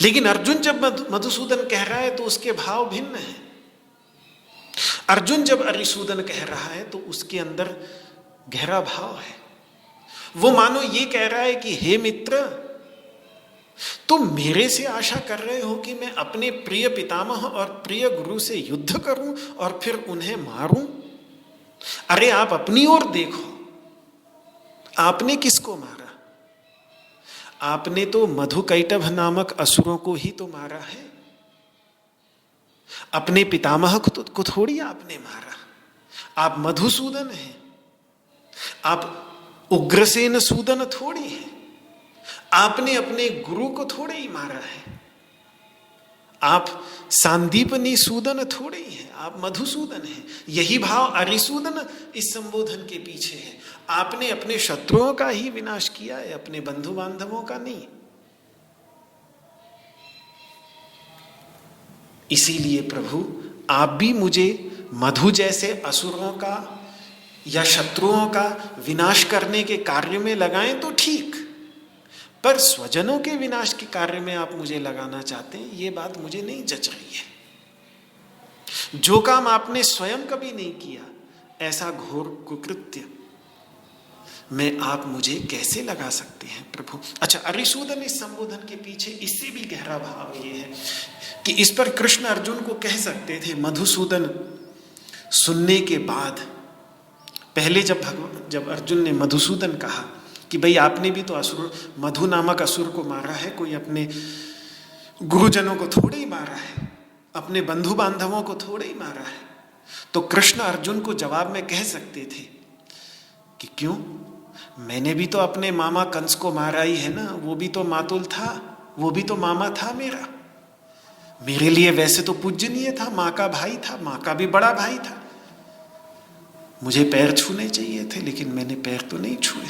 लेकिन अर्जुन जब मधुसूदन कह रहा है तो उसके भाव भिन्न हैं। अर्जुन जब अरिसूदन कह रहा है तो उसके अंदर गहरा भाव है। वो मानो ये कह रहा है कि हे मित्र, तुम मेरे से आशा कर रहे हो कि मैं अपने प्रिय पितामह और प्रिय गुरु से युद्ध करूं और फिर उन्हें मारूं? अरे, आप अपनी ओर देखो, आपने किसको मारा? आपने तो मधुकैटभ नामक असुरों को ही तो मारा है, अपने पितामह को थोड़ी आपने मारा। आप मधुसूदन हैं, आप उग्रसेन सूदन थोड़ी हैं। आपने अपने गुरु को थोड़े ही मारा है, आप सांदीपनी सूदन थोड़े ही हैं, आप मधुसूदन हैं। यही भाव अरिसूदन इस संबोधन के पीछे है। आपने अपने शत्रुओं का ही विनाश किया है, अपने बंधु बांधवों का नहीं। इसीलिए प्रभु आप भी मुझे मधु जैसे असुरों का या शत्रुओं का विनाश करने के कार्य में लगाएं तो ठीक, पर स्वजनों के विनाश के कार्य में आप मुझे लगाना चाहते हैं, ये बात मुझे नहीं जच रही है। जो काम आपने स्वयं कभी नहीं किया, ऐसा घोर कुकृत्य में आप मुझे कैसे लगा सकते हैं प्रभु। अच्छा, अरिसूदन इस संबोधन के पीछे इससे भी गहरा भाव ये है कि इस पर कृष्ण अर्जुन को कह सकते थे मधुसूदन सुनने के बाद। पहले जब अर्जुन ने मधुसूदन कहा कि भाई आपने भी तो असुर, मधु नामक असुर को मारा है, कोई अपने गुरुजनों को थोड़े ही मारा है, अपने बंधु बांधवों को थोड़े ही मारा है, तो कृष्ण अर्जुन को जवाब में कह सकते थे कि क्यों, मैंने भी तो अपने मामा कंस को मारा ही है ना, वो भी तो मातुल था, वो भी तो मामा था मेरा, मेरे लिए वैसे तो पूजनीय था, माँ का भाई था, माँ का भी बड़ा भाई था, मुझे पैर छूने चाहिए थे लेकिन मैंने पैर तो नहीं छुए।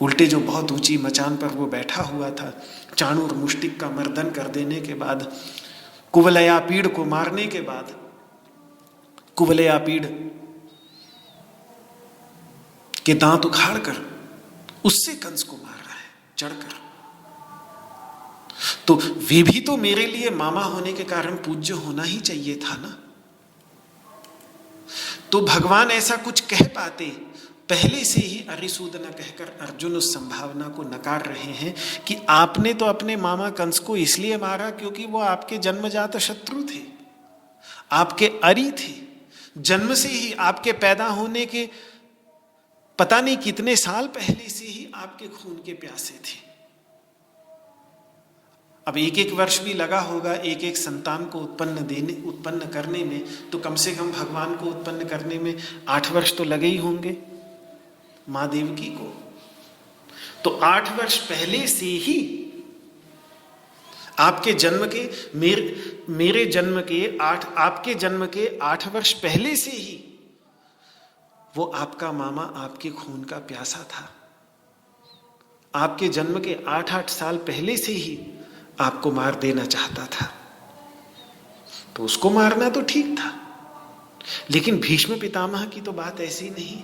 उल्टे जो बहुत ऊंची मचान पर वो बैठा हुआ था, चाणूर मुष्टिक का मर्दन कर देने के बाद, कुवलयापीड़ को मारने के बाद, कुवलयापीड़ के दांत उखाड़ कर उससे कंस को मार रहा है चढ़कर, तो वे भी तो मेरे लिए मामा होने के कारण पूज्य होना ही चाहिए था ना। तो भगवान ऐसा कुछ कह पाते, पहले से ही अरिसूदन कहकर अर्जुन उस संभावना को नकार रहे हैं कि आपने तो अपने मामा कंस को इसलिए मारा क्योंकि वो आपके जन्मजात शत्रु थे, आपके अरी थे, जन्म से ही, आपके पैदा होने के पता नहीं कितने साल पहले से ही आपके खून के प्यासे थे। अब एक एक वर्ष भी लगा होगा एक एक संतान को उत्पन्न करने में, तो कम से कम भगवान को उत्पन्न करने में 8 वर्ष तो लगे ही होंगे माँ देवकी को। तो 8 वर्ष पहले से ही आपके जन्म के, मेरे जन्म के आपके जन्म के 8 वर्ष पहले से ही वो आपका मामा आपके खून का प्यासा था। आपके जन्म के 8-8 साल पहले से ही आपको मार देना चाहता था, तो उसको मारना तो ठीक था, लेकिन भीष्म पितामह की तो बात ऐसी नहीं।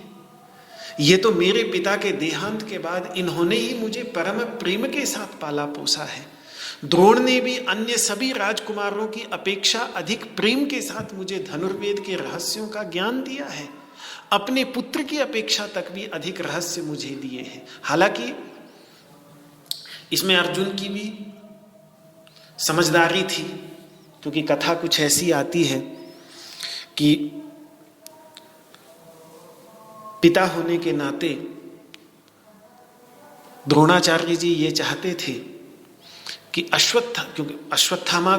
ये तो मेरे पिता के देहांत के बाद इन्होंने ही मुझे परम प्रेम के साथ पाला पोसा है। द्रोण ने भी अन्य सभी राजकुमारों की अपेक्षा अधिक प्रेम के साथ मुझे धनुर्वेद के रहस्यों का ज्ञान दिया है, अपने पुत्र की अपेक्षा तक भी अधिक रहस्य मुझे दिए हैं। हालांकि इसमें अर्जुन की भी समझदारी थी, क्योंकि कथा कुछ ऐसी आती है कि पिता होने के नाते द्रोणाचार्य जी ये चाहते थे कि क्योंकि अश्वत्थामा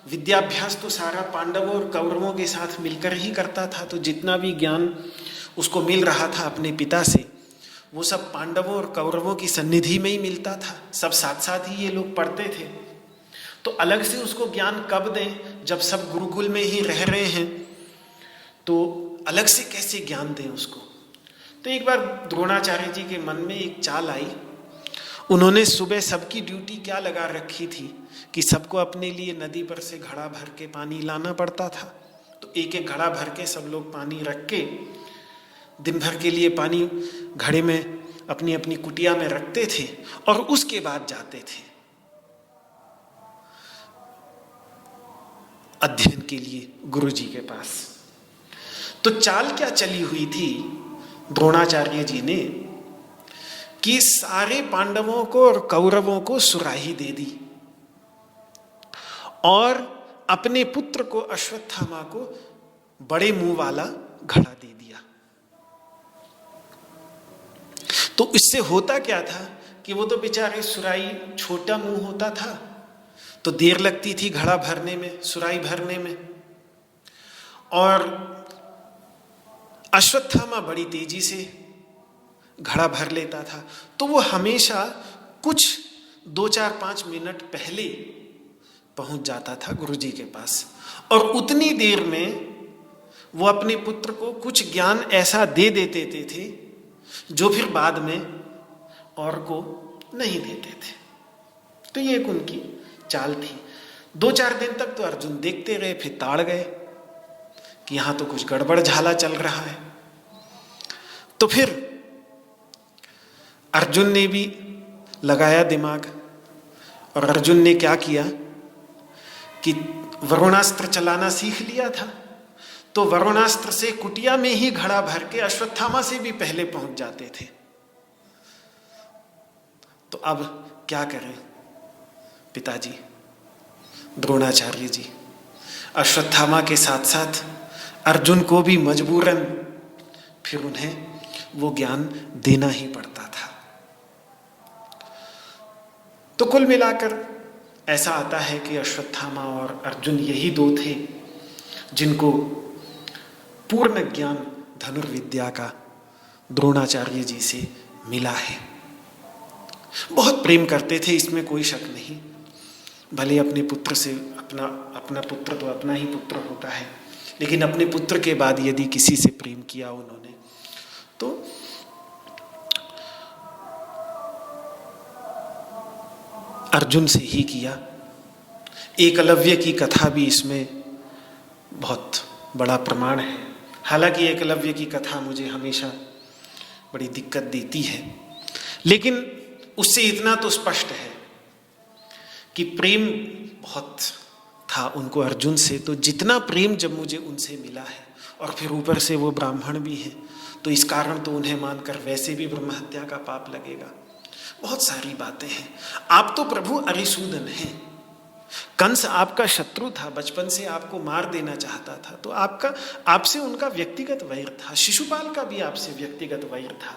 विद्याभ्यास तो सारा पांडवों और कौरवों के साथ मिलकर ही करता था, तो जितना भी ज्ञान उसको मिल रहा था अपने पिता से, वो सब पांडवों और कौरवों की सन्निधि में ही मिलता था, सब साथ साथ ही ये लोग पढ़ते थे। तो अलग से उसको ज्ञान कब दें, जब सब गुरुकुल में ही रह रहे हैं, तो अलग से कैसे ज्ञान दें उसको। तो एक बार द्रोणाचार्य जी के मन में एक चाल आई। उन्होंने सुबह सबकी ड्यूटी क्या लगा रखी थी कि सबको अपने लिए नदी पर से घड़ा भर के पानी लाना पड़ता था, तो एक एक घड़ा भर के सब लोग पानी रख के दिन भर के लिए पानी घड़े में अपनी अपनी कुटिया में रखते थे और उसके बाद जाते थे अध्ययन के लिए गुरु जी के पास। तो चाल क्या चली हुई थी द्रोणाचार्य जी ने कि सारे पांडवों को और कौरवों को सुराही दे दी और अपने पुत्र को अश्वत्थामा को बड़े मुंह वाला घड़ा दे दिया। तो इससे होता क्या था कि वो तो बेचारे सुराही, छोटा मुंह होता था तो देर लगती थी घड़ा भरने में, सुराही भरने में, और अश्वत्थामा बड़ी तेजी से घड़ा भर लेता था। तो वो हमेशा कुछ 2-4-5 मिनट पहले पहुंच जाता था गुरुजी के पास, और उतनी देर में वो अपने पुत्र को कुछ ज्ञान ऐसा दे देते थे जो फिर बाद में और को नहीं देते थे। तो ये एक उनकी चाल थी। 2-4 दिन तक तो अर्जुन देखते रहे, फिर ताड़ गए कि यहां तो कुछ गड़बड़ झाला चल रहा है। तो फिर अर्जुन ने भी लगाया दिमाग, और अर्जुन ने क्या किया कि वरुणास्त्र चलाना सीख लिया था, तो वरुणास्त्र से कुटिया में ही घड़ा भर के अश्वत्थामा से भी पहले पहुंच जाते थे। तो अब क्या करें पिताजी, द्रोणाचार्य जी, अश्वत्थामा के साथ साथ अर्जुन को भी मजबूरन फिर उन्हें वो ज्ञान देना ही पड़ता था। तो कुल मिलाकर ऐसा आता है कि अश्वत्थामा और अर्जुन यही दो थे जिनको पूर्ण ज्ञान धनुर्विद्या का द्रोणाचार्य जी से मिला है। बहुत प्रेम करते थे, इसमें कोई शक नहीं। भले अपने पुत्र से, अपना पुत्र तो अपना ही पुत्र होता है, लेकिन अपने पुत्र के बाद यदि किसी से प्रेम किया उन्होंने तो अर्जुन से ही किया। एकलव्य की कथा भी इसमें बहुत बड़ा प्रमाण है। हालांकि एकलव्य की कथा मुझे हमेशा बड़ी दिक्कत देती है, लेकिन उससे इतना तो स्पष्ट है कि प्रेम बहुत था उनको अर्जुन से। तो जितना प्रेम जब मुझे उनसे मिला है, और फिर ऊपर से वो ब्राह्मण भी हैं, तो इस कारण तो उन्हें मानकर वैसे भी ब्रह्म हत्या का पाप लगेगा। बहुत सारी बातें हैं। आप तो प्रभु अरिसूदन हैं। कंस आपका शत्रु था, बचपन से आपको मार देना चाहता था, तो आपसे उनका व्यक्तिगत वैर था। शिशुपाल का भी आपसे व्यक्तिगत वैर था,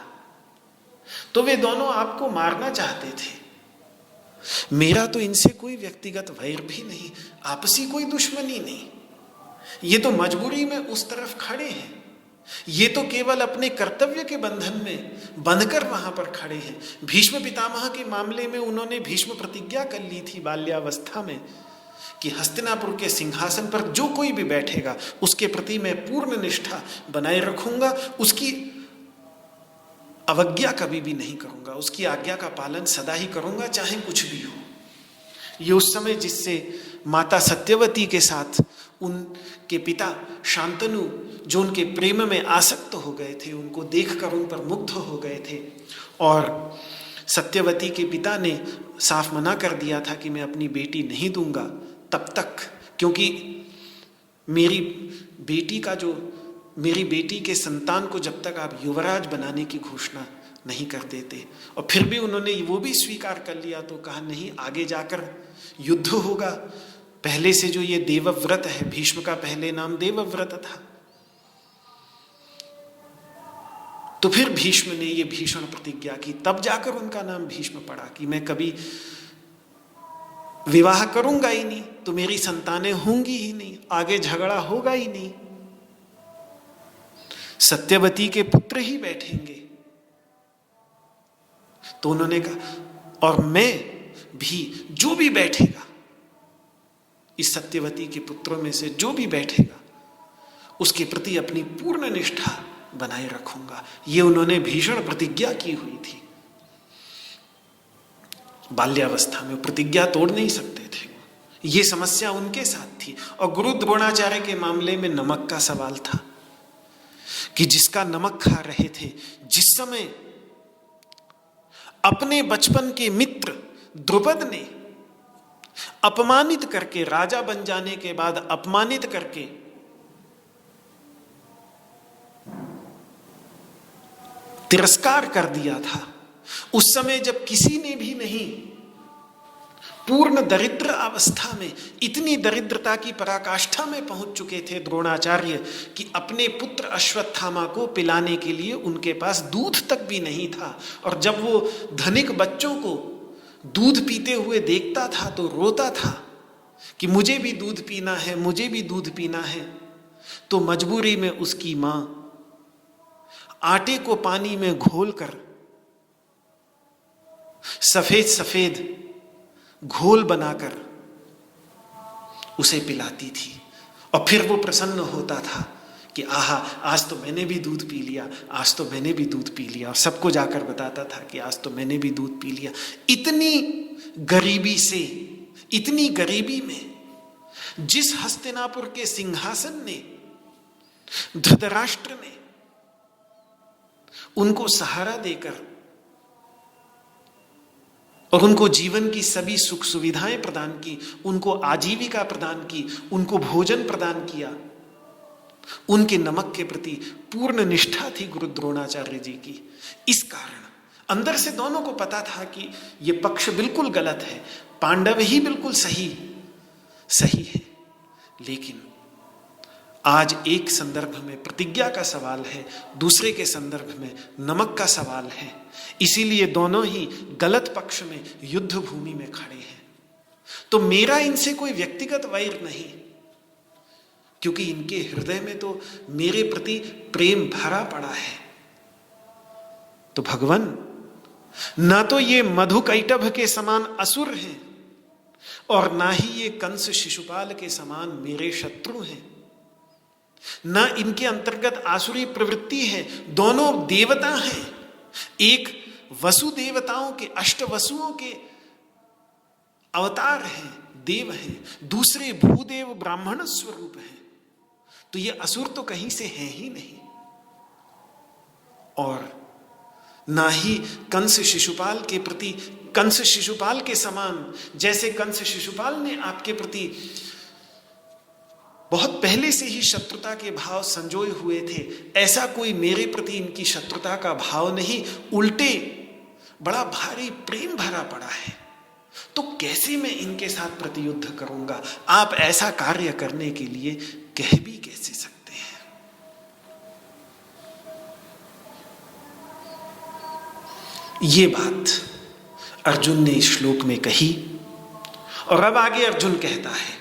तो वे दोनों आपको मारना चाहते थे। मेरा तो इनसे कोई व्यक्तिगत वैर भी नहीं, आपसी कोई दुश्मनी नहीं। ये तो मजबूरी में उस तरफ खड़े हैं, ये तो केवल अपने कर्तव्य के बंधन में बंधकर वहां पर खड़े हैं। भीष्म पितामह के मामले में उन्होंने भीष्म प्रतिज्ञा कर ली थी बाल्यावस्था में कि हस्तिनापुर के सिंहासन पर जो कोई भी बैठेगा उसके प्रति मैं पूर्ण निष्ठा बनाए रखूंगा, उसकी अवज्ञा कभी भी नहीं करूंगा, उसकी आज्ञा का पालन सदा ही करूंगा, चाहे कुछ भी हो। ये उस समय जिससे माता सत्यवती के साथ उनके पिता शांतनु जो उनके प्रेम में आसक्त हो गए थे, उनको देखकर उन पर मुग्ध हो गए थे, और सत्यवती के पिता ने साफ मना कर दिया था कि मैं अपनी बेटी नहीं दूंगा तब तक, क्योंकि मेरी बेटी के संतान को जब तक आप युवराज बनाने की घोषणा नहीं कर देते। और फिर भी उन्होंने वो भी स्वीकार कर लिया, तो कहा नहीं, आगे जाकर युद्ध होगा। पहले से जो ये देवव्रत है, भीष्म का पहले नाम देवव्रत था, तो फिर भीष्म ने ये भीषण प्रतिज्ञा की, तब जाकर उनका नाम भीष्म पड़ा कि मैं कभी विवाह करूंगा ही नहीं, तो मेरी संतानें होंगी ही नहीं, आगे झगड़ा होगा ही नहीं, सत्यवती के पुत्र ही बैठेंगे। तो उन्होंने कहा, और मैं भी, जो भी बैठेगा इस सत्यवती के पुत्रों में से जो भी बैठेगा उसके प्रति अपनी पूर्ण निष्ठा बनाए रखूंगा। ये उन्होंने भीषण प्रतिज्ञा की हुई थी बाल्यावस्था में, प्रतिज्ञा तोड़ नहीं सकते थे। ये समस्या उनके साथ थी। और गुरु द्रोणाचार्य के मामले में नमक का सवाल था कि जिसका नमक खा रहे थे, जिस समय अपने बचपन के मित्र द्रुपद ने अपमानित करके, राजा बन जाने के बाद अपमानित करके तिरस्कार कर दिया था, उस समय जब किसी ने भी नहीं, पूर्ण दरिद्र अवस्था में, इतनी दरिद्रता की पराकाष्ठा में पहुंच चुके थे द्रोणाचार्य कि अपने पुत्र अश्वत्थामा को पिलाने के लिए उनके पास दूध तक भी नहीं था। और जब वो धनिक बच्चों को दूध पीते हुए देखता था तो रोता था कि मुझे भी दूध पीना है, मुझे भी दूध पीना है। तो मजबूरी में उसकी मां आटे को पानी में घोलकर सफेद सफेद घोल बनाकर उसे पिलाती थी और फिर वो प्रसन्न होता था कि आहा, आज तो मैंने भी दूध पी लिया, आज तो मैंने भी दूध पी लिया, और सबको जाकर बताता था कि आज तो मैंने भी दूध पी लिया। इतनी गरीबी से, इतनी गरीबी में जिस हस्तिनापुर के सिंहासन ने धृतराष्ट्र ने उनको सहारा देकर और उनको जीवन की सभी सुख सुविधाएं प्रदान की, उनको आजीविका प्रदान की, उनको भोजन प्रदान किया, उनके नमक के प्रति पूर्ण निष्ठा थी गुरु द्रोणाचार्य जी की। इस कारण अंदर से दोनों को पता था कि यह पक्ष बिल्कुल गलत है, पांडव ही बिल्कुल सही है। लेकिन आज एक संदर्भ में प्रतिज्ञा का सवाल है, दूसरे के संदर्भ में नमक का सवाल है, इसीलिए दोनों ही गलत पक्ष में युद्ध भूमि में खड़े हैं। तो मेरा इनसे कोई व्यक्तिगत वैर नहीं, क्योंकि इनके हृदय में तो मेरे प्रति प्रेम भरा पड़ा है। तो भगवान, ना तो ये मधुकैटभ के समान असुर हैं और ना ही ये कंस शिशुपाल के समान मेरे शत्रु हैं, ना इनके अंतर्गत आसुरी प्रवृत्ति है, दोनों देवता हैं। एक वसु देवताओं के, अष्ट वसुओं के अवतार हैं, देव हैं, दूसरे भूदेव ब्राह्मण स्वरूप हैं। तो ये असुर तो कहीं से है ही नहीं, और ना ही कंस शिशुपाल के प्रति, कंस शिशुपाल के समान, जैसे कंस शिशुपाल ने आपके प्रति बहुत पहले से ही शत्रुता के भाव संजोए हुए थे, ऐसा कोई मेरे प्रति इनकी शत्रुता का भाव नहीं, उल्टे बड़ा भारी प्रेम भरा पड़ा है। तो कैसे मैं इनके साथ प्रतियुद्ध करूंगा? आप ऐसा कार्य करने के लिए कह भी कैसे सकते हैं? ये बात अर्जुन ने इस श्लोक में कही, और अब आगे अर्जुन कहता है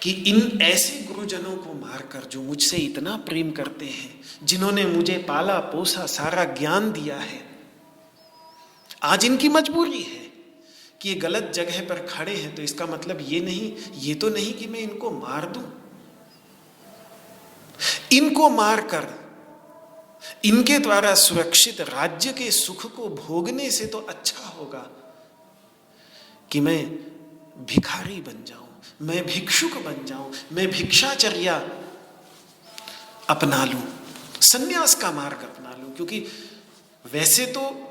कि इन ऐसे गुरुजनों को मारकर जो मुझसे इतना प्रेम करते हैं, जिन्होंने मुझे पाला पोसा, सारा ज्ञान दिया है, आज इनकी मजबूरी है कि ये गलत जगह पर खड़े हैं, तो इसका मतलब ये तो नहीं कि मैं इनको मार दूं। इनको मारकर इनके द्वारा सुरक्षित राज्य के सुख को भोगने से तो अच्छा होगा कि मैं भिखारी बन जाऊं, मैं भिक्षुक बन जाऊं, मैं भिक्षाचर्या अपना लूं, सन्यास का मार्ग अपना लूं। क्योंकि वैसे तो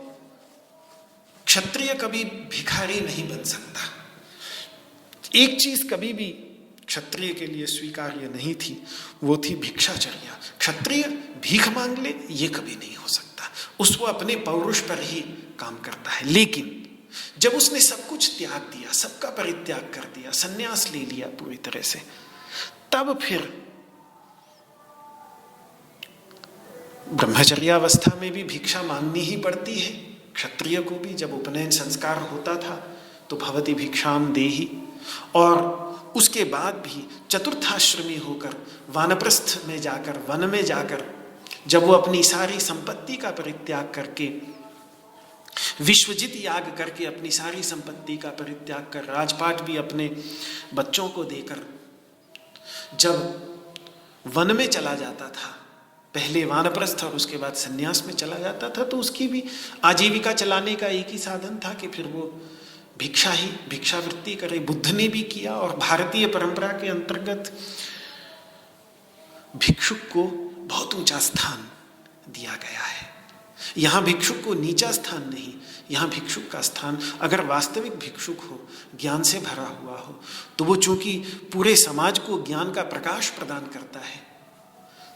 क्षत्रिय कभी भिखारी नहीं बन सकता। एक चीज कभी भी क्षत्रिय के लिए स्वीकार्य नहीं थी, वो थी भिक्षाचर्या। क्षत्रिय भीख मांग ले, ये कभी नहीं हो सकता। उसको अपने पौरुष पर ही काम करता है। लेकिन जब उसने सब कुछ त्याग दिया, सबका परित्याग कर दिया, सन्यास ले लिया पूरी तरह से, तब फिर ब्रह्मचर्यावस्था में भी भिक्षा मांगनी ही पड़ती है। क्षत्रिय को भी जब उपनयन संस्कार होता था तो भवति भिक्षाम देहि, और उसके बाद भी चतुर्थाश्रमी होकर वानप्रस्थ में जाकर, वन में जाकर, जब वो अपनी सारी संपत्ति का परित्याग करके, विश्वजित याग करके अपनी सारी संपत्ति का परित्याग कर, राजपाट भी अपने बच्चों को देकर जब वन में चला जाता था, पहले वानप्रस्थ और उसके बाद सन्यास में चला जाता था, तो उसकी भी आजीविका चलाने का एक ही साधन था कि फिर वो भिक्षावृत्ति करे। बुद्ध ने भी किया, और भारतीय परंपरा के अंतर्गत भिक्षुक को बहुत ऊंचा स्थान दिया गया है। यहाँ भिक्षुक को नीचा स्थान नहीं, यहाँ भिक्षुक का स्थान, अगर वास्तविक भिक्षुक हो, ज्ञान से भरा हुआ हो, तो वो चूंकि पूरे समाज को ज्ञान का प्रकाश प्रदान करता है,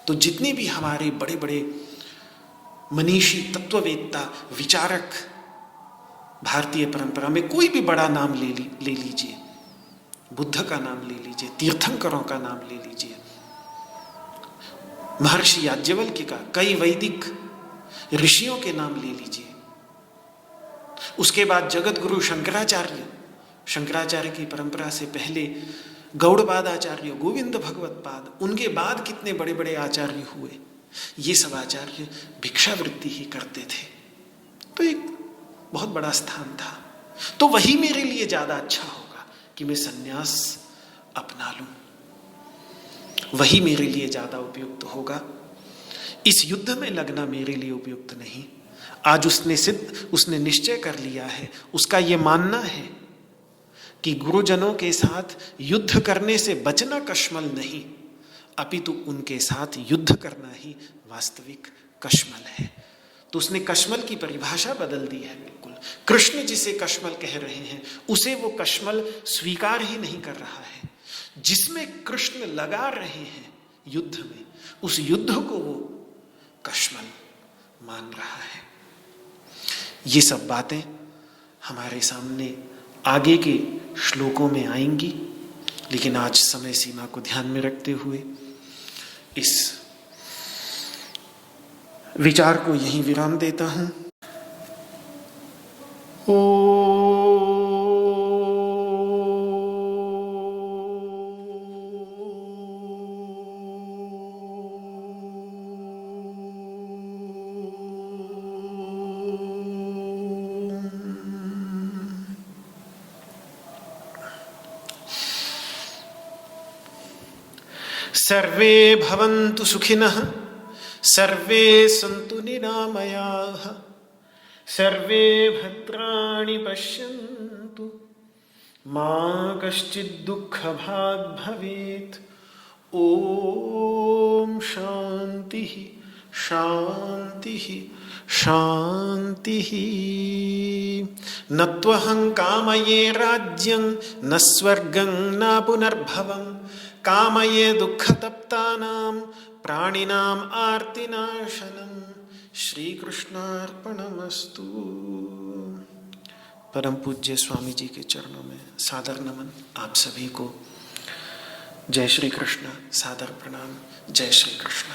तो जितने भी हमारे बड़े बड़े मनीषी, तत्ववेत्ता, विचारक भारतीय परंपरा में, कोई भी बड़ा नाम ले लीजिए, बुद्ध का नाम ले लीजिए, तीर्थंकरों का नाम ले लीजिए, महर्षि याज्ञवल्क्य का, कई वैदिक ऋषियों के नाम ले लीजिए, उसके बाद जगत गुरु शंकराचार्य की परंपरा से पहले गौड़पाद आचार्य, गोविंद भगवत पाद, उनके बाद कितने बड़े बड़े आचार्य हुए। ये सब आचार्य भिक्षावृत्ति ही करते थे, तो एक बहुत बड़ा स्थान था। तो वही मेरे लिए ज्यादा अच्छा होगा कि मैं सन्यास अपना लूं, वही मेरे लिए ज्यादा उपयुक्त होगा। इस युद्ध में लगना मेरे लिए उपयुक्त नहीं। आज उसने निश्चय कर लिया है, उसका ये मानना है कि गुरुजनों के साथ युद्ध करने से बचना कश्मल नहीं, अपितु उनके साथ युद्ध करना ही वास्तविक कश्मल है। तो उसने कश्मल की परिभाषा बदल दी है बिल्कुल। कृष्ण जिसे कश्मल कह रहे हैं उसे वो कश्मल स्वीकार ही नहीं कर रहा है। जिसमें कृष्ण लगा रहे हैं युद्ध में, उस युद्ध को वो कश्मल मान रहा है। ये सब बातें हमारे सामने आगे के श्लोकों में आएंगी, लेकिन आज समय सीमा को ध्यान में रखते हुए इस विचार को यहीं विराम देता हूं। सर्वे भवन्तु सुखिनः, सर्वे सन्तु निरामयाः, सर्वे भद्राणि पश्यन्तु, मा कश्चित् दुःखभाग् भवेत्। ॐ शान्तिः शान्तिः शान्तिः। न त्वहं कामये राज्यं न स्वर्गं न पुनर्भवं, कामये दुःखतप्तानां प्राणिनाम आर्तिनाशनम। श्री कृष्णार्पणमस्तु। परम पूज्य स्वामी जी के चरणों में सादर नमन आप सभी को। जय श्री कृष्ण, सादर प्रणाम। जय श्री कृष्ण।